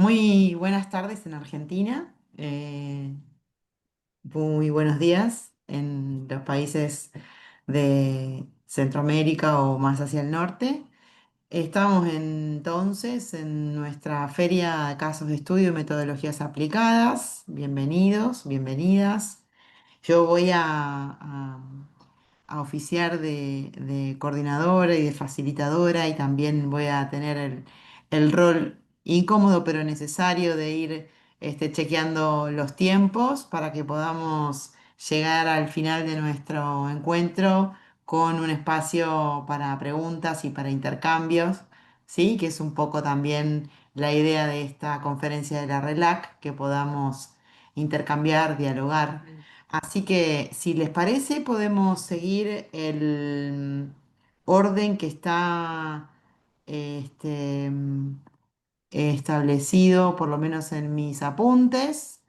Muy buenas tardes en Argentina, muy buenos días en los países de Centroamérica o más hacia el norte. Estamos entonces en nuestra feria de casos de estudio y metodologías aplicadas. Bienvenidos, bienvenidas. Yo voy a oficiar de coordinadora y de facilitadora y también voy a tener el rol incómodo pero necesario de ir chequeando los tiempos para que podamos llegar al final de nuestro encuentro con un espacio para preguntas y para intercambios, ¿sí? Que es un poco también la idea de esta conferencia de la RELAC, que podamos intercambiar, dialogar. Así que, si les parece, podemos seguir el orden que está este, establecido, por lo menos en mis apuntes,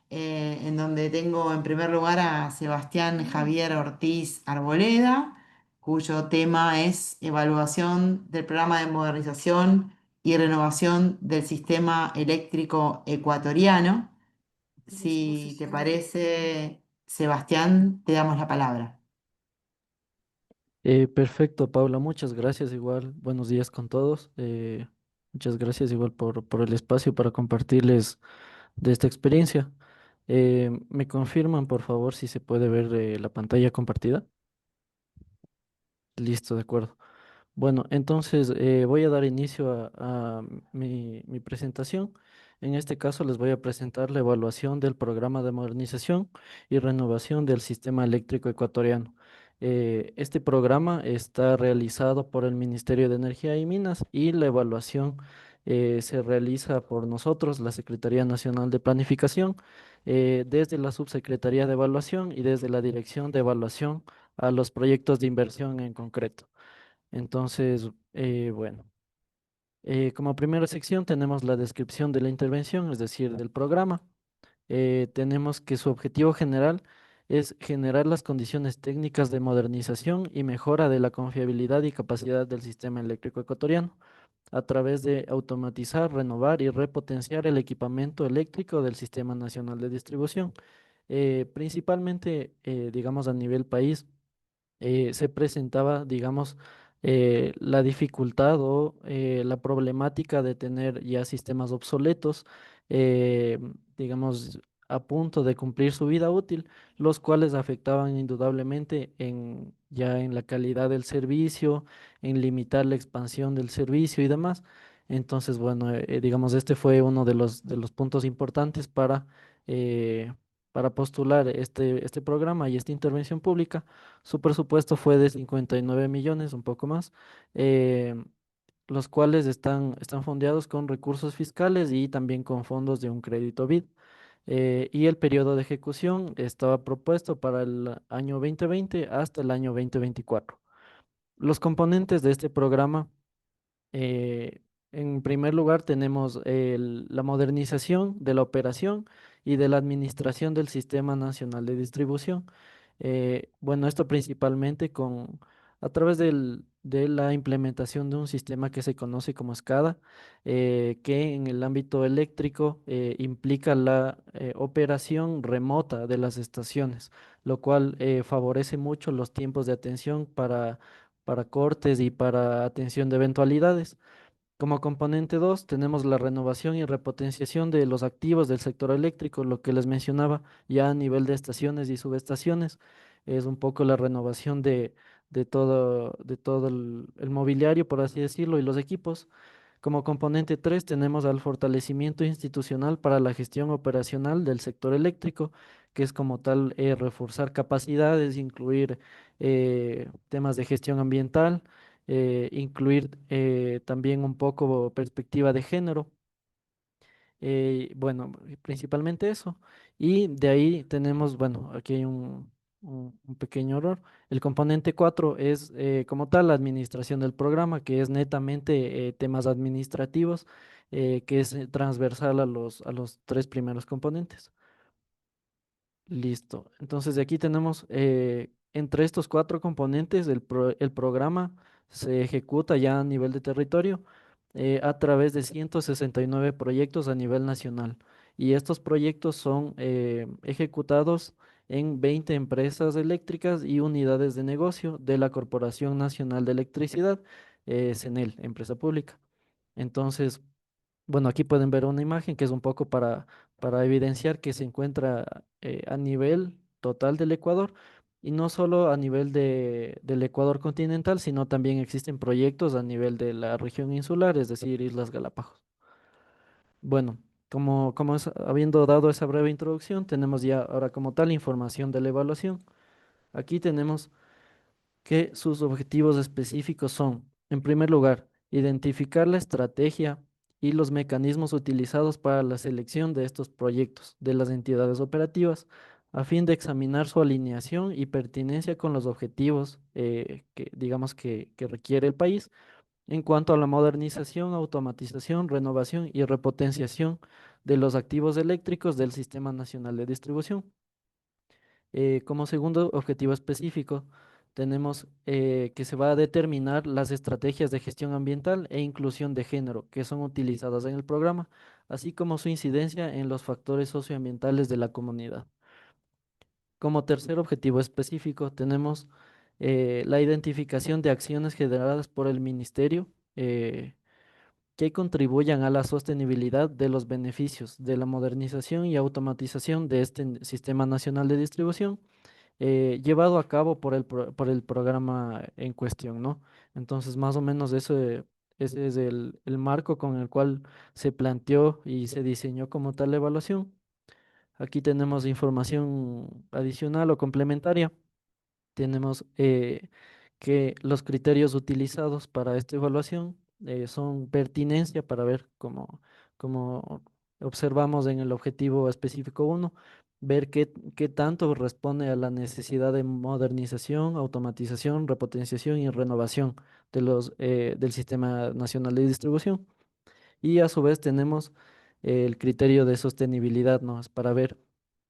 en donde tengo en primer lugar a Sebastián Javier Ortiz Arboleda, cuyo tema es evaluación del programa de modernización y renovación del sistema eléctrico ecuatoriano. Si te parece, Sebastián, te damos la palabra. Perfecto, Paula, muchas gracias igual. Buenos días con todos. Muchas gracias igual por el espacio para compartirles de esta experiencia. ¿Me confirman, por favor, si se puede ver la pantalla compartida? Listo, de acuerdo. Bueno, entonces voy a dar inicio a mi presentación. En este caso les voy a presentar la evaluación del programa de modernización y renovación del sistema eléctrico ecuatoriano. Este programa está realizado por el Ministerio de Energía y Minas y la evaluación se realiza por nosotros, la Secretaría Nacional de Planificación, desde la Subsecretaría de Evaluación y desde la Dirección de Evaluación a los proyectos de inversión en concreto. Entonces, bueno, como primera sección tenemos la descripción de la intervención, es decir, del programa. Tenemos que su objetivo general es generar las condiciones técnicas de modernización y mejora de la confiabilidad y capacidad del sistema eléctrico ecuatoriano a través de automatizar, renovar y repotenciar el equipamiento eléctrico del Sistema Nacional de Distribución. Principalmente, digamos, a nivel país se presentaba, digamos, la dificultad o la problemática de tener ya sistemas obsoletos, eh, digamos, a punto de cumplir su vida útil, los cuales afectaban indudablemente ya en la calidad del servicio, en limitar la expansión del servicio y demás. Entonces, bueno, digamos, este fue uno de los puntos importantes eh, para postular este programa y esta intervención pública. Su presupuesto fue de 59 millones, un poco más, eh, los cuales están fondeados con recursos fiscales y también con fondos de un crédito BID. Y el periodo de ejecución estaba propuesto para el año 2020 hasta el año 2024. Los componentes de este programa, eh, en primer lugar, tenemos la modernización de la operación y de la administración del Sistema Nacional de Distribución. Bueno, esto principalmente a través de la implementación de un sistema que se conoce como SCADA, que en el ámbito eléctrico implica la operación remota de las estaciones, lo cual favorece mucho los tiempos de atención para cortes y para atención de eventualidades. Como componente 2 tenemos la renovación y repotenciación de los activos del sector eléctrico, lo que les mencionaba ya a nivel de estaciones y subestaciones. Es un poco la renovación de todo el mobiliario, por así decirlo, y los equipos. Como componente 3 tenemos al fortalecimiento institucional para la gestión operacional del sector eléctrico, que es como tal reforzar capacidades, incluir temas de gestión ambiental, incluir también un poco perspectiva de género. Bueno, principalmente eso. Y de ahí tenemos, bueno, aquí hay un pequeño error. El componente 4 es como tal la administración del programa, que es netamente temas administrativos, que es transversal a a los tres primeros componentes. Listo. Entonces de aquí tenemos, entre estos cuatro componentes, el programa se ejecuta ya a nivel de territorio. a través de 169 proyectos a nivel nacional. Y estos proyectos son ejecutados en 20 empresas eléctricas y unidades de negocio de la Corporación Nacional de Electricidad, CENEL, empresa pública. Entonces, bueno, aquí pueden ver una imagen que es un poco para evidenciar que se encuentra a nivel total del Ecuador y no solo a nivel del Ecuador continental, sino también existen proyectos a nivel de la región insular, es decir, Islas Galápagos. Bueno, habiendo dado esa breve introducción, tenemos ya ahora como tal información de la evaluación. Aquí tenemos que sus objetivos específicos son, en primer lugar, identificar la estrategia y los mecanismos utilizados para la selección de estos proyectos de las entidades operativas, a fin de examinar su alineación y pertinencia con los objetivos que digamos que requiere el país en cuanto a la modernización, automatización, renovación y repotenciación de los activos eléctricos del Sistema Nacional de Distribución. Como segundo objetivo específico, tenemos que se va a determinar las estrategias de gestión ambiental e inclusión de género que son utilizadas en el programa, así como su incidencia en los factores socioambientales de la comunidad. Como tercer objetivo específico, tenemos la identificación de acciones generadas por el ministerio que contribuyan a la sostenibilidad de los beneficios de la modernización y automatización de este Sistema Nacional de Distribución llevado a cabo por el programa en cuestión, ¿no? Entonces, más o menos ese es el marco con el cual se planteó y se diseñó como tal la evaluación. Aquí tenemos información adicional o complementaria. Tenemos que los criterios utilizados para esta evaluación son pertinencia para ver cómo observamos en el objetivo específico uno, ver qué tanto responde a la necesidad de modernización, automatización, repotenciación y renovación del Sistema Nacional de Distribución. Y a su vez tenemos el criterio de sostenibilidad, ¿no? Es para ver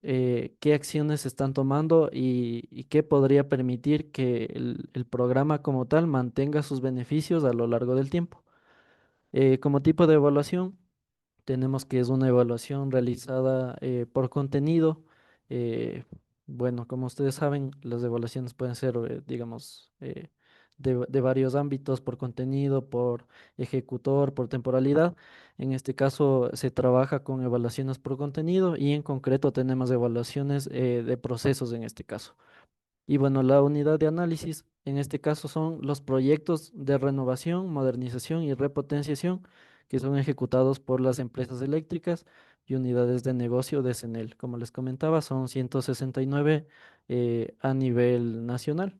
qué acciones se están tomando y qué podría permitir que el programa como tal mantenga sus beneficios a lo largo del tiempo. Como tipo de evaluación, tenemos que es una evaluación realizada por contenido. eh, bueno, como ustedes saben, las evaluaciones pueden ser, digamos, de varios ámbitos, por contenido, por ejecutor, por temporalidad. En este caso se trabaja con evaluaciones por contenido y en concreto tenemos evaluaciones de procesos en este caso. Y bueno, la unidad de análisis en este caso son los proyectos de renovación, modernización y repotenciación que son ejecutados por las empresas eléctricas y unidades de negocio de CENEL. Como les comentaba, son 169 a nivel nacional.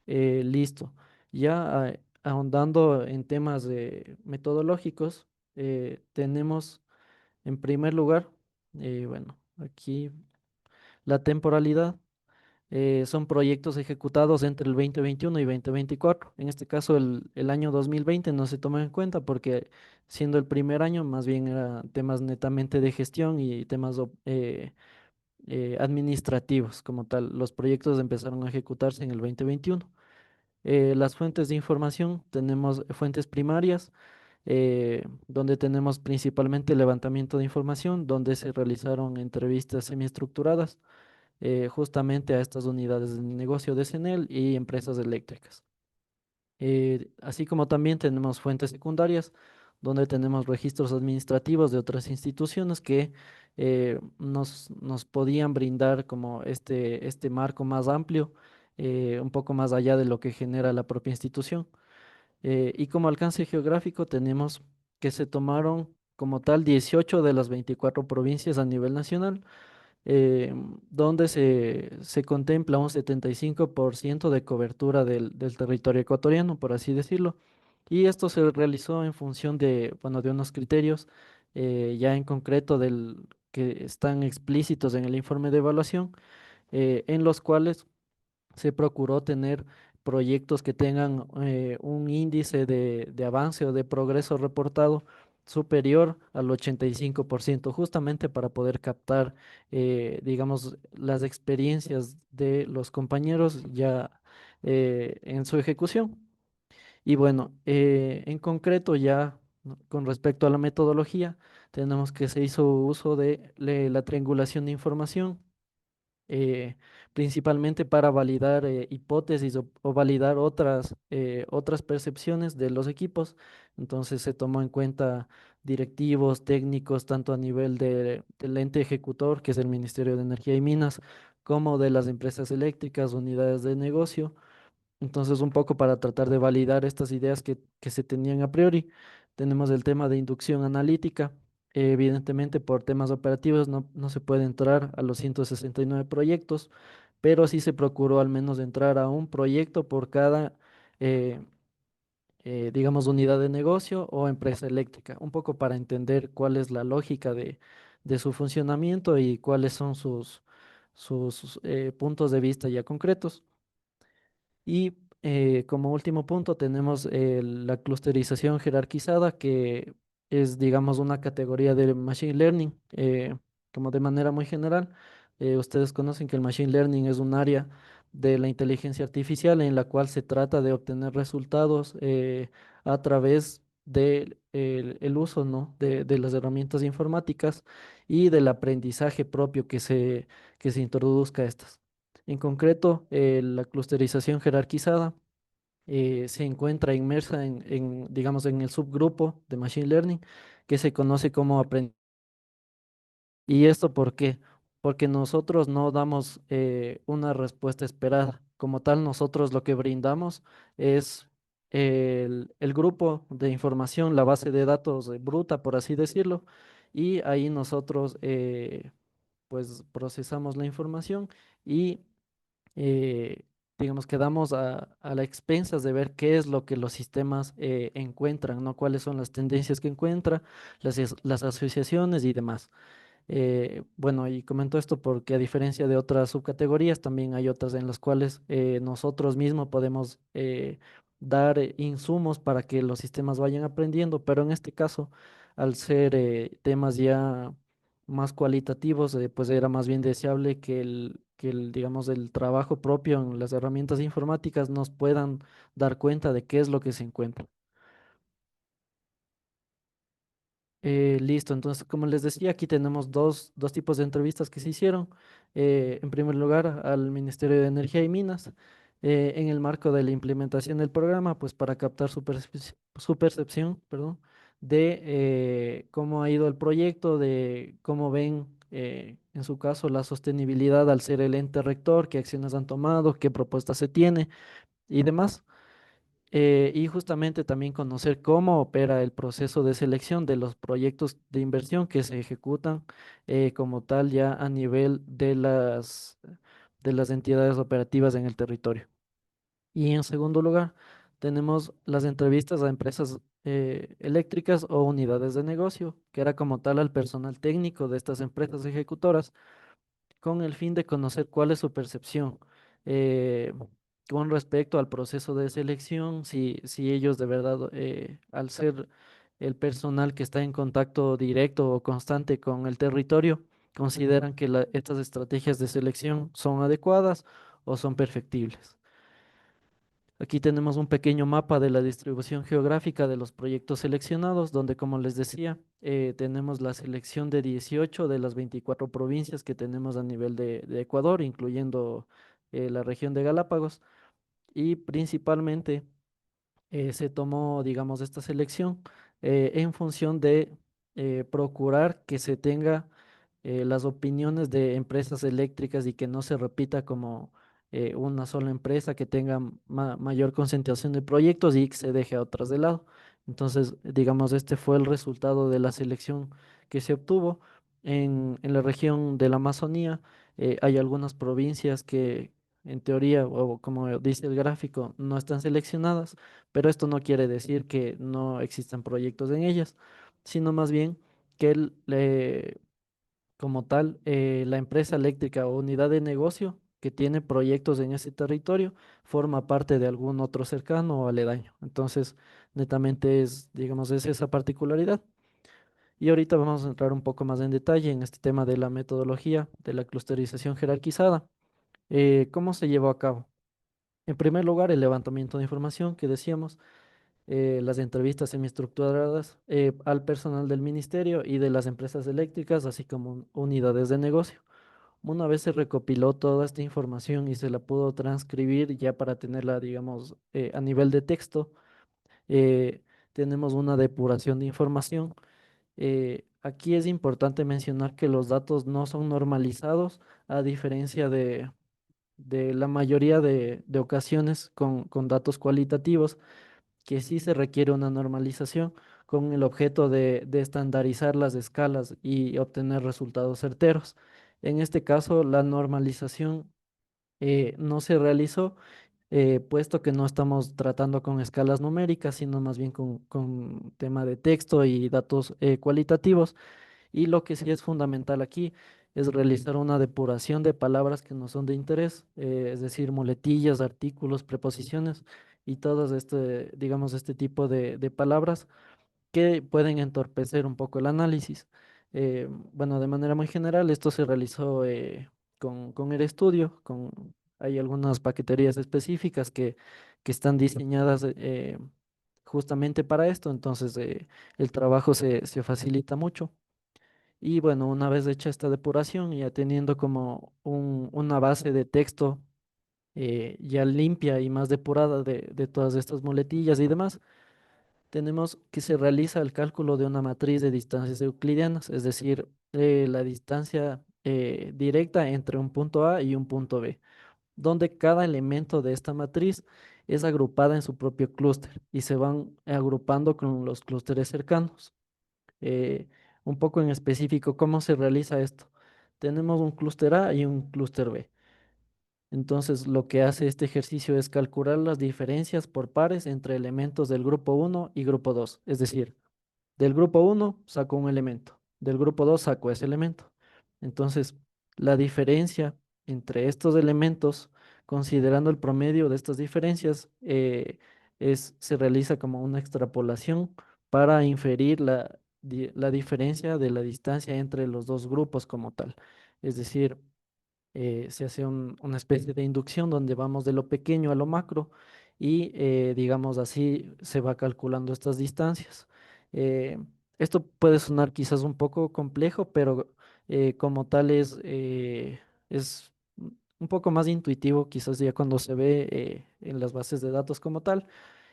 Listo. Ya ahondando en temas metodológicos, tenemos en primer lugar, bueno, aquí la temporalidad son proyectos ejecutados entre el 2021 y 2024. En este caso, el año 2020 no se toma en cuenta porque siendo el primer año, más bien eran temas netamente de gestión y temas administrativos como tal. Los proyectos empezaron a ejecutarse en el 2021. Las fuentes de información, tenemos fuentes primarias, donde tenemos principalmente levantamiento de información, donde se realizaron entrevistas semiestructuradas justamente a estas unidades de negocio de CENEL y empresas eléctricas. Así como también tenemos fuentes secundarias, donde tenemos registros administrativos de otras instituciones que nos podían brindar como este marco más amplio, un poco más allá de lo que genera la propia institución. Y como alcance geográfico tenemos que se tomaron como tal 18 de las 24 provincias a nivel nacional donde se contempla un 75% de cobertura del territorio ecuatoriano, por así decirlo. Y esto se realizó en función bueno, de unos criterios ya en concreto que están explícitos en el informe de evaluación, en los cuales se procuró tener proyectos que tengan un índice de avance o de progreso reportado superior al 85%, justamente para poder captar, digamos, las experiencias de los compañeros ya en su ejecución. Y bueno, en concreto ya, ¿no?, con respecto a la metodología, tenemos que se hizo uso de la triangulación de información, eh, principalmente para validar hipótesis o validar otras percepciones de los equipos. Entonces se tomó en cuenta directivos, técnicos, tanto a nivel del ente ejecutor, que es el Ministerio de Energía y Minas, como de las empresas eléctricas, unidades de negocio. Entonces, un poco para tratar de validar estas ideas que se tenían a priori, tenemos el tema de inducción analítica. Evidentemente, por temas operativos no se puede entrar a los 169 proyectos, pero sí se procuró al menos entrar a un proyecto por cada, eh, digamos, unidad de negocio o empresa eléctrica, un poco para entender cuál es la lógica de su funcionamiento y cuáles son sus puntos de vista ya concretos. Y como último punto tenemos la clusterización jerarquizada, que es, digamos, una categoría de Machine Learning, como de manera muy general. Ustedes conocen que el Machine Learning es un área de la inteligencia artificial en la cual se trata de obtener resultados a través del el uso, ¿no?, de las herramientas informáticas y del aprendizaje propio que se introduzca a estas. En concreto, la clusterización jerarquizada se encuentra inmersa digamos, en el subgrupo de Machine Learning que se conoce como aprendizaje. ¿Y esto por qué? Porque nosotros no damos una respuesta esperada. Como tal, nosotros lo que brindamos es el grupo de información, la base de datos bruta, por así decirlo, y ahí nosotros pues procesamos la información y eh, digamos, quedamos a la expensas de ver qué es lo que los sistemas encuentran, ¿no? Cuáles son las tendencias que encuentra, las asociaciones y demás. Bueno, y comento esto porque a diferencia de otras subcategorías, también hay otras en las cuales nosotros mismos podemos dar insumos para que los sistemas vayan aprendiendo, pero en este caso, al ser temas ya más cualitativos, pues era más bien deseable digamos, el trabajo propio en las herramientas informáticas nos puedan dar cuenta de qué es lo que se encuentra. Listo, entonces como les decía, aquí tenemos dos tipos de entrevistas que se hicieron. En primer lugar, al Ministerio de Energía y Minas, en el marco de la implementación del programa, pues para captar su percepción, perdón, de cómo ha ido el proyecto, de cómo ven, en su caso, la sostenibilidad al ser el ente rector, qué acciones han tomado, qué propuestas se tiene y demás. Y justamente también conocer cómo opera el proceso de selección de los proyectos de inversión que se ejecutan como tal ya a nivel de las entidades operativas en el territorio. Y en segundo lugar, tenemos las entrevistas a empresas eléctricas o unidades de negocio, que era como tal al personal técnico de estas empresas ejecutoras con el fin de conocer cuál es su percepción eh, con respecto al proceso de selección, si ellos de verdad, al ser el personal que está en contacto directo o constante con el territorio, consideran que estas estrategias de selección son adecuadas o son perfectibles. Aquí tenemos un pequeño mapa de la distribución geográfica de los proyectos seleccionados, donde, como les decía, tenemos la selección de 18 de las 24 provincias que tenemos a nivel de Ecuador, incluyendo la región de Galápagos, y principalmente se tomó, digamos, esta selección en función de procurar que se tenga las opiniones de empresas eléctricas y que no se repita como una sola empresa que tenga mayor concentración de proyectos y que se deje a otras de lado. Entonces, digamos, este fue el resultado de la selección que se obtuvo en la región de la Amazonía. Hay algunas provincias que en teoría, o como dice el gráfico, no están seleccionadas, pero esto no quiere decir que no existan proyectos en ellas, sino más bien que como tal, la empresa eléctrica o unidad de negocio que tiene proyectos en ese territorio forma parte de algún otro cercano o aledaño. Entonces, netamente es, digamos, es esa particularidad. Y ahorita vamos a entrar un poco más en detalle en este tema de la metodología de la clusterización jerarquizada. ¿Cómo se llevó a cabo? En primer lugar, el levantamiento de información que decíamos. las entrevistas semiestructuradas al personal del ministerio y de las empresas eléctricas, así como unidades de negocio. Una vez se recopiló toda esta información y se la pudo transcribir ya para tenerla, digamos, a nivel de texto, eh, tenemos una depuración de información. Aquí es importante mencionar que los datos no son normalizados, a diferencia de la mayoría de ocasiones con datos cualitativos, que sí se requiere una normalización con el objeto de estandarizar las escalas y obtener resultados certeros. En este caso, la normalización no se realizó, puesto que no estamos tratando con escalas numéricas, sino más bien con tema de texto y datos cualitativos. Y lo que sí es fundamental aquí es realizar una depuración de palabras que no son de interés, es decir, muletillas, artículos, preposiciones y todas este, digamos, este tipo de palabras que pueden entorpecer un poco el análisis. Bueno, de manera muy general, esto se realizó con el estudio, hay algunas paqueterías específicas que están diseñadas justamente para esto, entonces el trabajo se facilita mucho. Y bueno, una vez hecha esta depuración, ya teniendo como una base de texto ya limpia y más depurada de todas estas muletillas y demás, tenemos que se realiza el cálculo de una matriz de distancias euclidianas, es decir, la distancia directa entre un punto A y un punto B, donde cada elemento de esta matriz es agrupada en su propio clúster y se van agrupando con los clústeres cercanos. Eh, un poco en específico, ¿cómo se realiza esto? Tenemos un clúster A y un clúster B. Entonces, lo que hace este ejercicio es calcular las diferencias por pares entre elementos del grupo uno y grupo 2. Es decir, del grupo uno saco un elemento, del grupo 2 saco ese elemento. Entonces, la diferencia entre estos elementos, considerando el promedio de estas diferencias, se realiza como una extrapolación para inferir la diferencia de la distancia entre los dos grupos como tal. Es decir, se hace una especie de inducción donde vamos de lo pequeño a lo macro y digamos así se va calculando estas distancias. Eh, Esto puede sonar quizás un poco complejo, pero como tal es un poco más intuitivo quizás ya cuando se ve en las bases de datos como tal.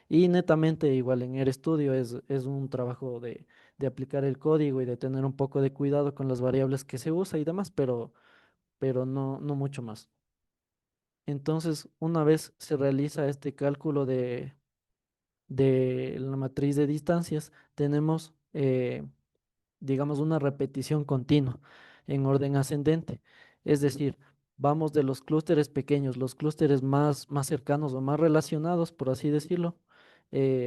Y netamente igual en RStudio es un trabajo de aplicar el código y de tener un poco de cuidado con las variables que se usa y demás, pero no mucho más. Entonces, una vez se realiza este cálculo de la matriz de distancias, tenemos, digamos, una repetición continua en orden ascendente. Es decir, vamos de los clústeres pequeños, los clústeres más cercanos o más relacionados, por así decirlo,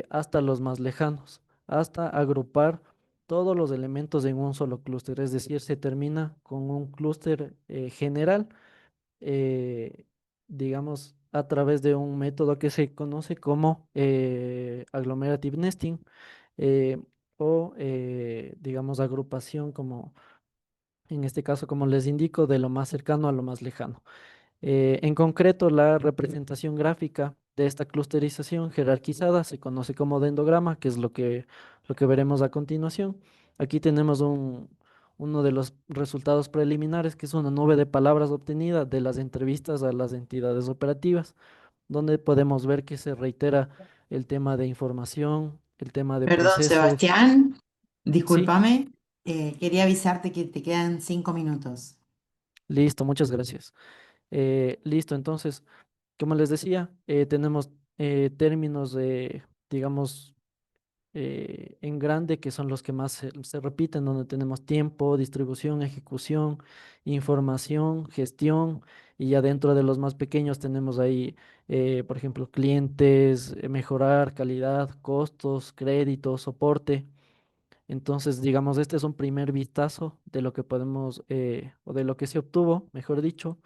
hasta los más lejanos, hasta agrupar todos los elementos en un solo clúster. Es decir, se termina con un clúster general, eh, digamos, a través de un método que se conoce como agglomerative nesting, eh, digamos, agrupación como, en este caso, como les indico, de lo más cercano a lo más lejano. En concreto, la representación gráfica de esta clusterización jerarquizada se conoce como dendrograma, que es lo que veremos a continuación. Aquí tenemos uno de los resultados preliminares, que es una nube de palabras obtenida de las entrevistas a las entidades operativas, donde podemos ver que se reitera el tema de información, el tema de Perdón, procesos. Sebastián, Sí, discúlpame, quería avisarte que te quedan 5 minutos. listo, muchas gracias. Listo, entonces, como les decía, tenemos términos de, digamos, en grande, que son los que más se repiten, donde tenemos tiempo, distribución, ejecución, información, gestión, y ya dentro de los más pequeños tenemos ahí, por ejemplo, clientes, mejorar, calidad, costos, créditos, soporte. Entonces, digamos, este es un primer vistazo de lo que podemos, o de lo que se obtuvo, mejor dicho,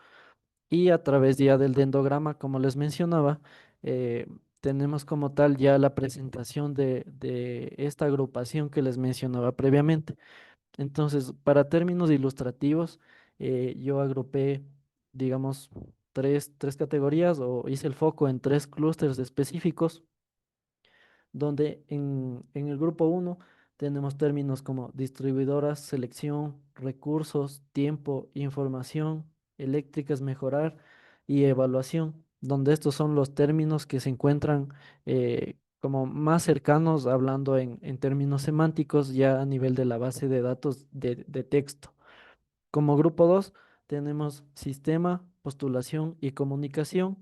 y a través ya del dendrograma, como les mencionaba, eh, tenemos como tal ya la presentación de esta agrupación que les mencionaba previamente. Entonces, para términos ilustrativos, yo agrupé, digamos, tres categorías o hice el foco en tres clústeres específicos, donde en el grupo uno tenemos términos como distribuidoras, selección, recursos, tiempo, información, eléctricas, mejorar y evaluación, donde estos son los términos que se encuentran como más cercanos, hablando en términos semánticos, ya a nivel de la base de datos de texto. Como grupo 2 tenemos sistema, postulación y comunicación.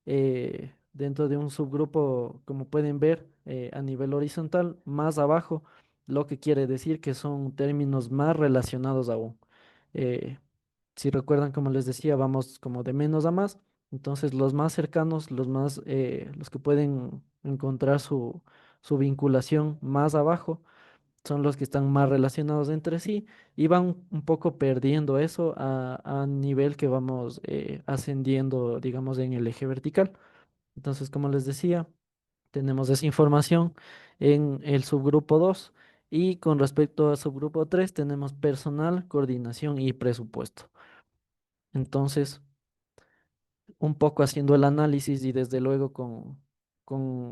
Dentro de un subgrupo, como pueden ver, a nivel horizontal, más abajo, lo que quiere decir que son términos más relacionados aún. Eh, si recuerdan, como les decía, vamos como de menos a más. Entonces, los más cercanos, los que pueden encontrar su vinculación más abajo son los que están más relacionados entre sí y van un poco perdiendo eso a nivel que vamos ascendiendo, digamos, en el eje vertical. Entonces, como les decía, tenemos esa información en el subgrupo 2 y con respecto al subgrupo 3 tenemos personal, coordinación y presupuesto. Entonces, un poco haciendo el análisis y desde luego con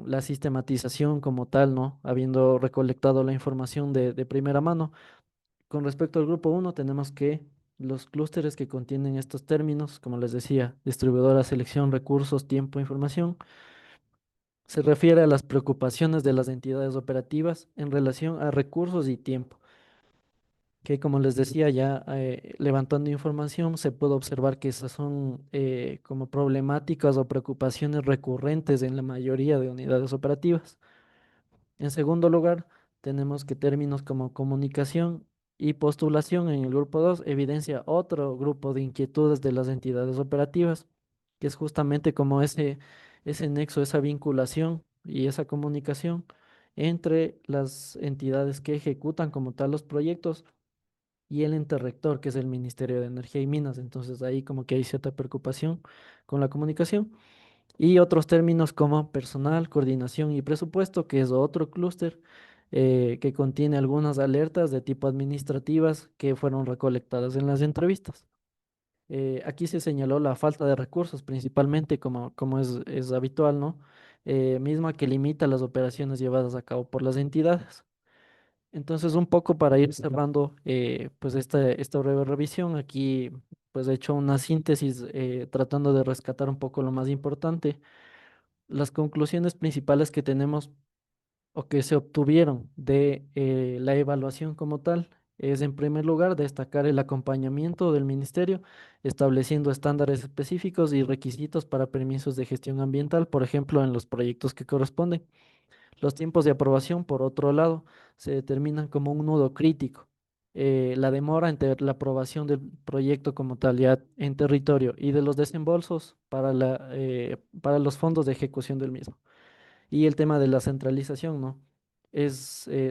la sistematización como tal, ¿no? Habiendo recolectado la información de primera mano. Con respecto al grupo uno tenemos que los clústeres que contienen estos términos, como les decía, distribuidora, selección, recursos, tiempo, información, se refiere a las preocupaciones de las entidades operativas en relación a recursos y tiempo, que como les decía ya levantando información se puede observar que esas son como problemáticas o preocupaciones recurrentes en la mayoría de unidades operativas. En segundo lugar, tenemos que términos como comunicación y postulación en el grupo 2 evidencia otro grupo de inquietudes de las entidades operativas, que es justamente como ese nexo, esa vinculación y esa comunicación entre las entidades que ejecutan como tal los proyectos y el ente rector, que es el Ministerio de Energía y Minas. Entonces ahí como que hay cierta preocupación con la comunicación. Y otros términos como personal, coordinación y presupuesto, que es otro clúster que contiene algunas alertas de tipo administrativas que fueron recolectadas en las entrevistas. Aquí se señaló la falta de recursos, principalmente como es habitual, ¿no? Misma que limita las operaciones llevadas a cabo por las entidades. Entonces, un poco para ir cerrando pues esta breve revisión, aquí pues he hecho una síntesis tratando de rescatar un poco lo más importante. Las conclusiones principales que tenemos o que se obtuvieron de la evaluación como tal es, en primer lugar, destacar el acompañamiento del ministerio, estableciendo estándares específicos y requisitos para permisos de gestión ambiental, por ejemplo, en los proyectos que corresponden. Los tiempos de aprobación, por otro lado, se determinan como un nudo crítico. La demora entre la aprobación del proyecto como tal ya en territorio y de los desembolsos para los fondos de ejecución del mismo. Y el tema de la centralización, ¿no?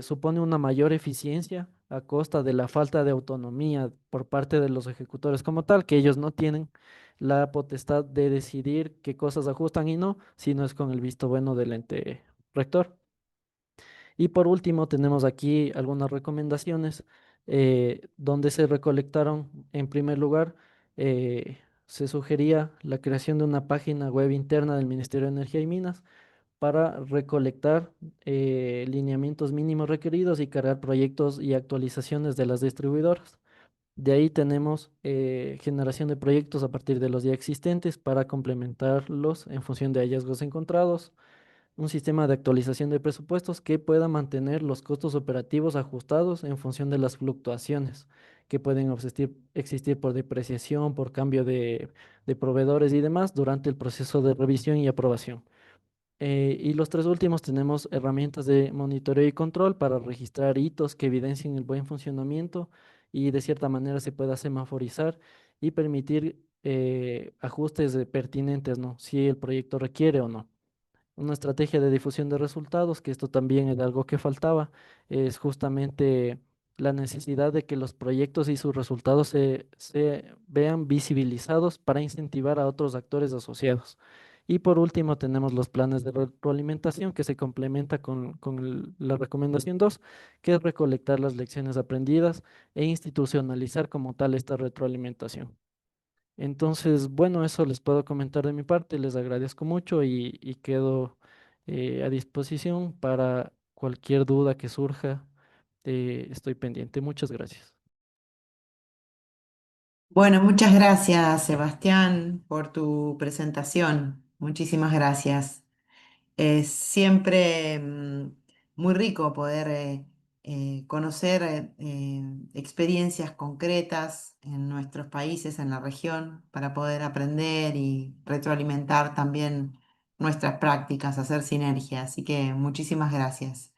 Supone una mayor eficiencia a costa de la falta de autonomía por parte de los ejecutores como tal, que ellos no tienen la potestad de decidir qué cosas ajustan y no, sino es con el visto bueno del ente rector. Y por último, tenemos aquí algunas recomendaciones donde se recolectaron, en primer lugar, se sugería la creación de una página web interna del Ministerio de Energía y Minas para recolectar lineamientos mínimos requeridos y cargar proyectos y actualizaciones de las distribuidoras. De ahí tenemos generación de proyectos a partir de los ya existentes para complementarlos en función de hallazgos encontrados, un sistema de actualización de presupuestos que pueda mantener los costos operativos ajustados en función de las fluctuaciones que pueden existir por depreciación, por cambio de proveedores y demás durante el proceso de revisión y aprobación. Y los tres últimos tenemos herramientas de monitoreo y control para registrar hitos que evidencien el buen funcionamiento y de cierta manera se pueda semaforizar y permitir ajustes pertinentes, ¿no? Si el proyecto requiere o no. Una estrategia de difusión de resultados, que esto también es algo que faltaba, es justamente la necesidad de que los proyectos y sus resultados se vean visibilizados para incentivar a otros actores asociados. Y por último, tenemos los planes de retroalimentación que se complementa con la recomendación 2, que es recolectar las lecciones aprendidas e institucionalizar como tal esta retroalimentación. Entonces, bueno, eso les puedo comentar de mi parte, les agradezco mucho y quedo a disposición para cualquier duda que surja. Estoy pendiente. Muchas gracias. Bueno, muchas gracias, Sebastián, por tu presentación. Muchísimas gracias. Es siempre muy rico poder conocer experiencias concretas en nuestros países, en la región, para poder aprender y retroalimentar también nuestras prácticas, hacer sinergia. Así que muchísimas gracias.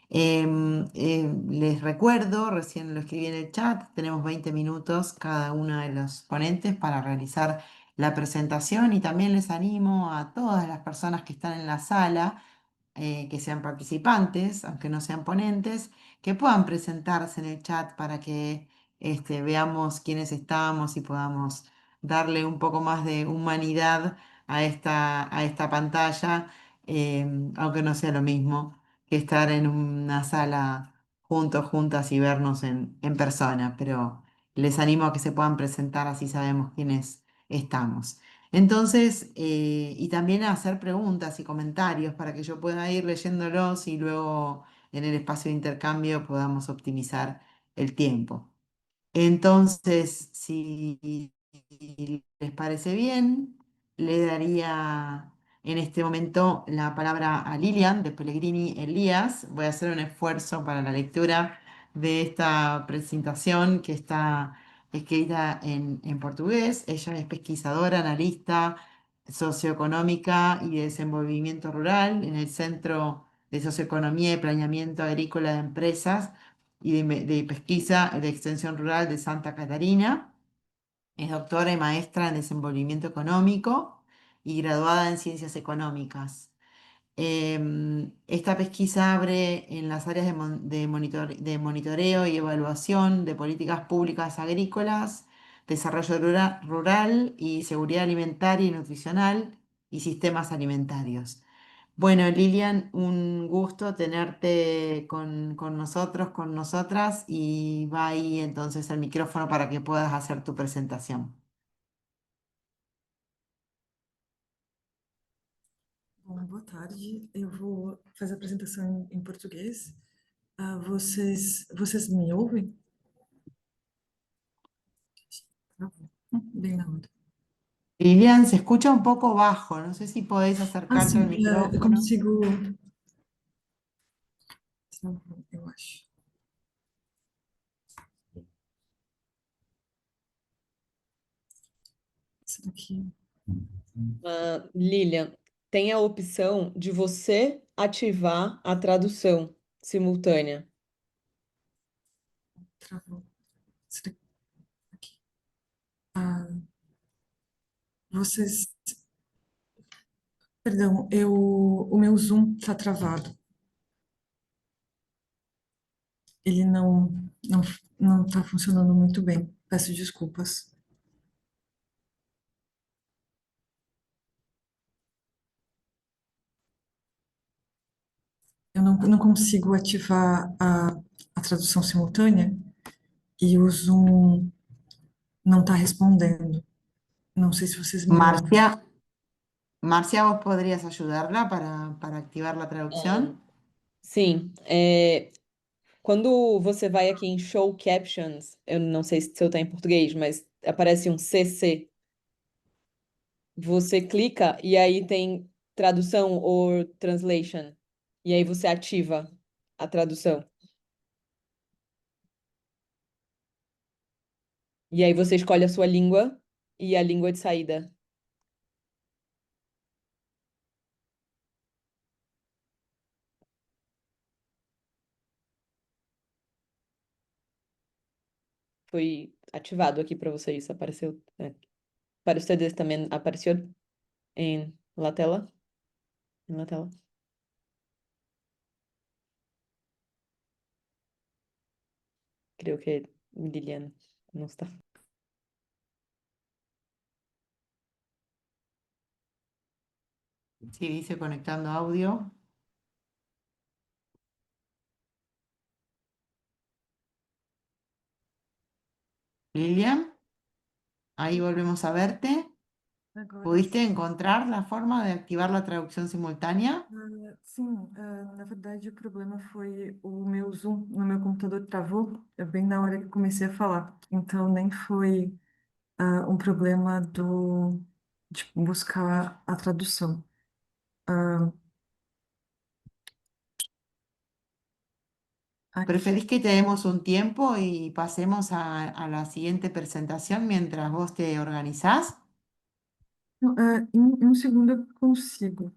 Les recuerdo, recién lo escribí en el chat, tenemos 20 minutos cada uno de los ponentes para realizar la presentación y también les animo a todas las personas que están en la sala que sean participantes, aunque no sean ponentes, que puedan presentarse en el chat para que veamos quiénes estamos y podamos darle un poco más de humanidad a esta pantalla, aunque no sea lo mismo que estar en una sala juntos, juntas y vernos en persona, pero les animo a que se puedan presentar así sabemos quiénes estamos. Entonces, y también a hacer preguntas y comentarios para que yo pueda ir leyéndolos y luego en el espacio de intercambio podamos optimizar el tiempo. Entonces, si les parece bien, le daría en este momento la palabra a Lilian de Pellegrini Elías. Voy a hacer un esfuerzo para la lectura de esta presentación que está escrita en portugués. Ella es pesquisadora, analista socioeconómica y de desenvolvimiento rural en el Centro de Socioeconomía y Planeamiento Agrícola de Empresas y de Pesquisa de Extensión Rural de Santa Catarina. Es doctora y maestra en desenvolvimiento económico y graduada en ciencias económicas. Esta pesquisa abre en las áreas de monitoreo y evaluación de políticas públicas agrícolas, desarrollo rural y seguridad alimentaria y nutricional y sistemas alimentarios. Bueno, Lilian, un gusto tenerte con nosotros, con nosotras, y va ahí entonces el micrófono para que puedas hacer tu presentación. Bom, boa tarde. Eu vou fazer a apresentação em português. Vocês me ouvem? Tá bom. Bem na hora. Lilian, se escucha un poco bajo, no sé si podés acercarte al Sim, eu micrófono. consigo. Tá bom, eu acho. Isso daqui. Lilian, tem a opção de você ativar a tradução simultânea. Travou. Isso daqui. Ah, vocês. Perdão, o meu Zoom está travado. Ele não está funcionando muito bem. Peço desculpas. Eu não consigo ativar a tradução simultânea e o Zoom não está respondendo. Não sei se vocês me ouvem. Marcia, Marcia, ¿vos podrías ayudarla para activar la Ahn, traducción? sim, quando você vai aqui em Show Captions, eu não sei se eu tá em português, mas aparece um CC. Você clica e aí tem tradução ou translation. E aí você ativa a tradução. E aí você escolhe a sua língua e a língua de saída. Foi ativado aqui para vocês. Apareceu. Para ustedes también apareció en la tela. En la tela. Creo que Lilian no está. Sí, dice conectando audio. Lilian, ahí volvemos a verte. Agora, ¿Pudiste encontrar la forma de activar la traducción simultánea? sim, na verdade o problema foi o meu Zoom no meu computador travou bem na hora que eu comecei a falar. Então nem foi um problema de buscar a tradução. Ah, aqui, ¿Preferís que te demos un tiempo y pasemos a la siguiente presentación mientras vos te organizás? não, em um segundo eu consigo.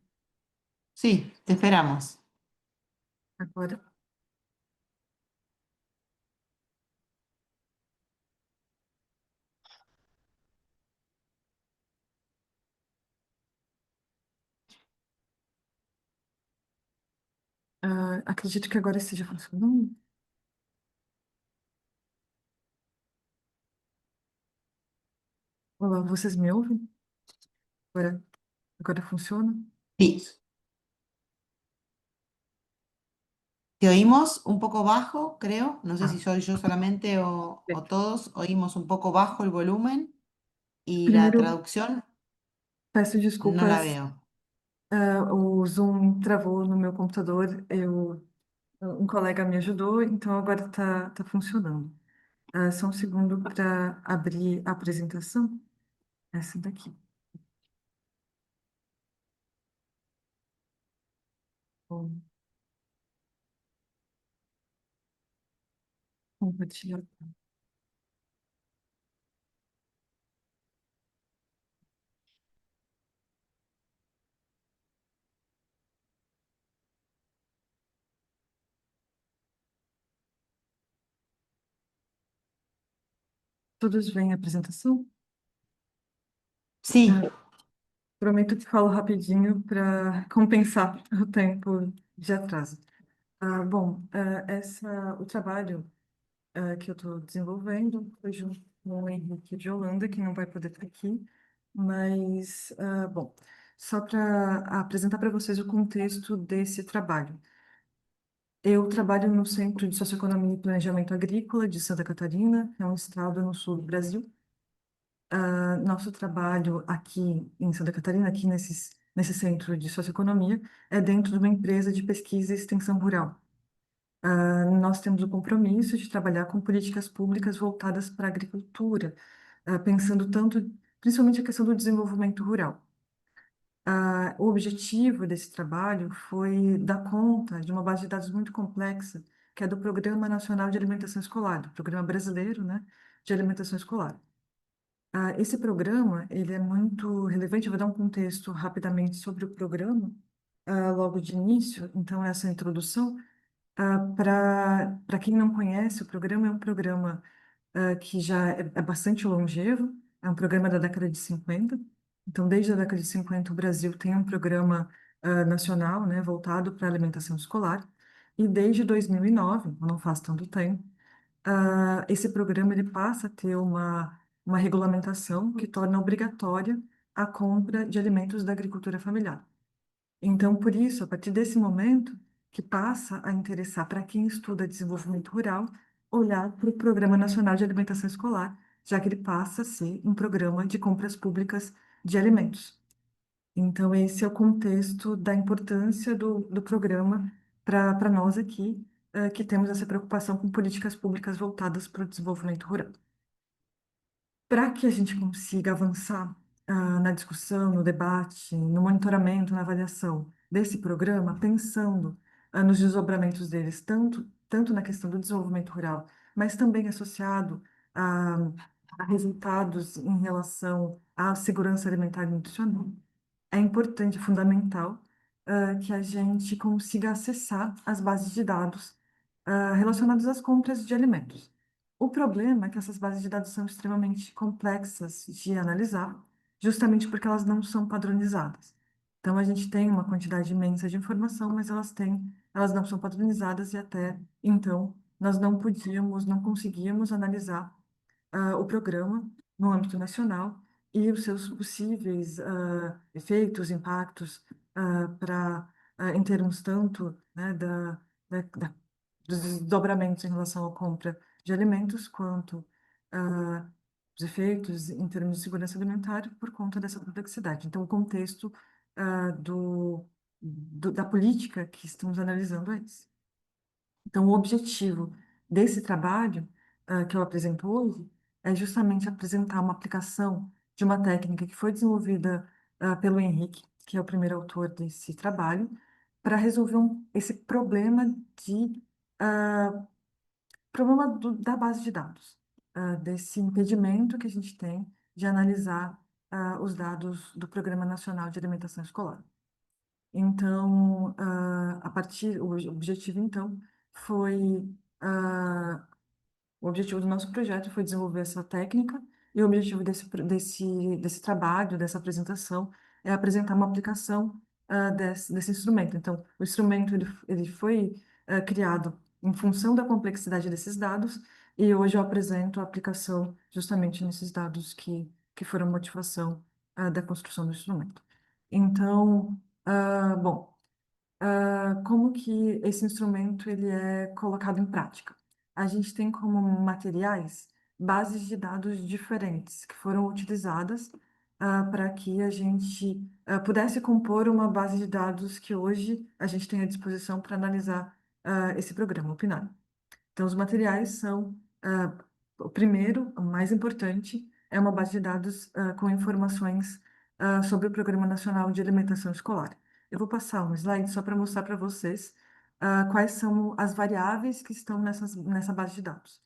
Sí, te esperamos. Agora, acredito que agora esteja funcionando. Olá, vocês me ouvem? Agora, agora funciona? Sí, te oímos un poco bajo, creo. No sé si Ah, soy yo solamente o todos oímos un poco bajo el volumen y la primeiro, traducción peço no la desculpas. veo. O Zoom travou no meu computador. Um colega me ajudou, então agora está funcionando. Só um segundo para abrir a apresentação. Essa daqui. Vou compartilhar. Todos veem a apresentação? Sí, Ah, prometo que falo rapidinho para compensar o tempo de atraso. Bom, o trabalho que eu estou desenvolvendo foi junto com o Henrique de Holanda, que não vai poder estar aqui, mas, bom, só para apresentar para vocês o contexto desse trabalho. Eu trabalho no Centro de Socioeconomia e Planejamento Agrícola de Santa Catarina, que é um estado no sul do Brasil. Nosso trabalho aqui em Santa Catarina, aqui nesse Centro de Socioeconomia, é dentro de uma empresa de pesquisa e extensão rural. Nós temos o compromisso de trabalhar com políticas públicas voltadas para a agricultura, pensando tanto, principalmente a questão do desenvolvimento rural. O objetivo desse trabalho foi dar conta de uma base de dados muito complexa, que é do Programa Nacional de Alimentação Escolar, do Programa Brasileiro, né, de Alimentação Escolar. Esse programa, ele é muito relevante. Eu vou dar um contexto rapidamente sobre o programa, logo de início. Então, essa introdução. Para quem não conhece, o programa é um programa que já é bastante longevo, é um programa da década de 50. Então, desde a década de 50, o Brasil tem um programa nacional, né, voltado para a alimentação escolar. E desde 2009, não faz tanto tempo, esse programa ele passa a ter uma regulamentação que torna obrigatória a compra de alimentos da agricultura familiar. Então, por isso, a partir desse momento, que passa a interessar para quem estuda desenvolvimento rural, olhar para o Programa Nacional de Alimentação Escolar, já que ele passa a ser um programa de compras públicas de alimentos. Então, esse é o contexto da importância do programa para nós aqui, que temos essa preocupação com políticas públicas voltadas para o desenvolvimento rural. Para que a gente consiga avançar na discussão, no debate, no monitoramento, na avaliação desse programa, pensando nos desdobramentos deles, tanto na questão do desenvolvimento rural, mas também associado a, a resultados em relação à segurança alimentar e nutricional, é importante, é fundamental, que a gente consiga acessar as bases de dados relacionadas às compras de alimentos. O problema é que essas bases de dados são extremamente complexas de analisar, justamente porque elas não são padronizadas. Então, a gente tem uma quantidade imensa de informação, mas elas não são padronizadas e até então nós não conseguíamos analisar o programa no âmbito nacional e os seus possíveis efeitos, impactos em termos tanto, né, dos desdobramentos em relação à compra de alimentos, quanto os efeitos em termos de segurança alimentar por conta dessa complexidade. Então, o contexto da política que estamos analisando é esse. Então, o objetivo desse trabalho, que eu apresento hoje, é justamente apresentar uma aplicação de uma técnica que foi desenvolvida, pelo Henrique, que é o primeiro autor desse trabalho, para resolver esse problema de, ah, problema da base de dados, desse impedimento que a gente tem de analisar, os dados do Programa Nacional de Alimentação Escolar. Então, o objetivo, então, foi, ah, o objetivo do nosso projeto foi desenvolver essa técnica, e o objetivo desse trabalho, dessa apresentação, é apresentar uma aplicação, desse instrumento. Então, o instrumento ele foi, criado em função da complexidade desses dados, e hoje eu apresento a aplicação justamente nesses dados que foram motivação, da construção do instrumento. Então, bom, como que esse instrumento ele é colocado em prática? A gente tem como materiais bases de dados diferentes que foram utilizadas, para que a gente, pudesse compor uma base de dados que hoje a gente tem à disposição para analisar, esse programa, o PNAE. Então, os materiais são, o primeiro, o mais importante, é uma base de dados, com informações, sobre o Programa Nacional de Alimentação Escolar. Eu vou passar um slide só para mostrar para vocês, quais são as variáveis que estão nessa base de dados.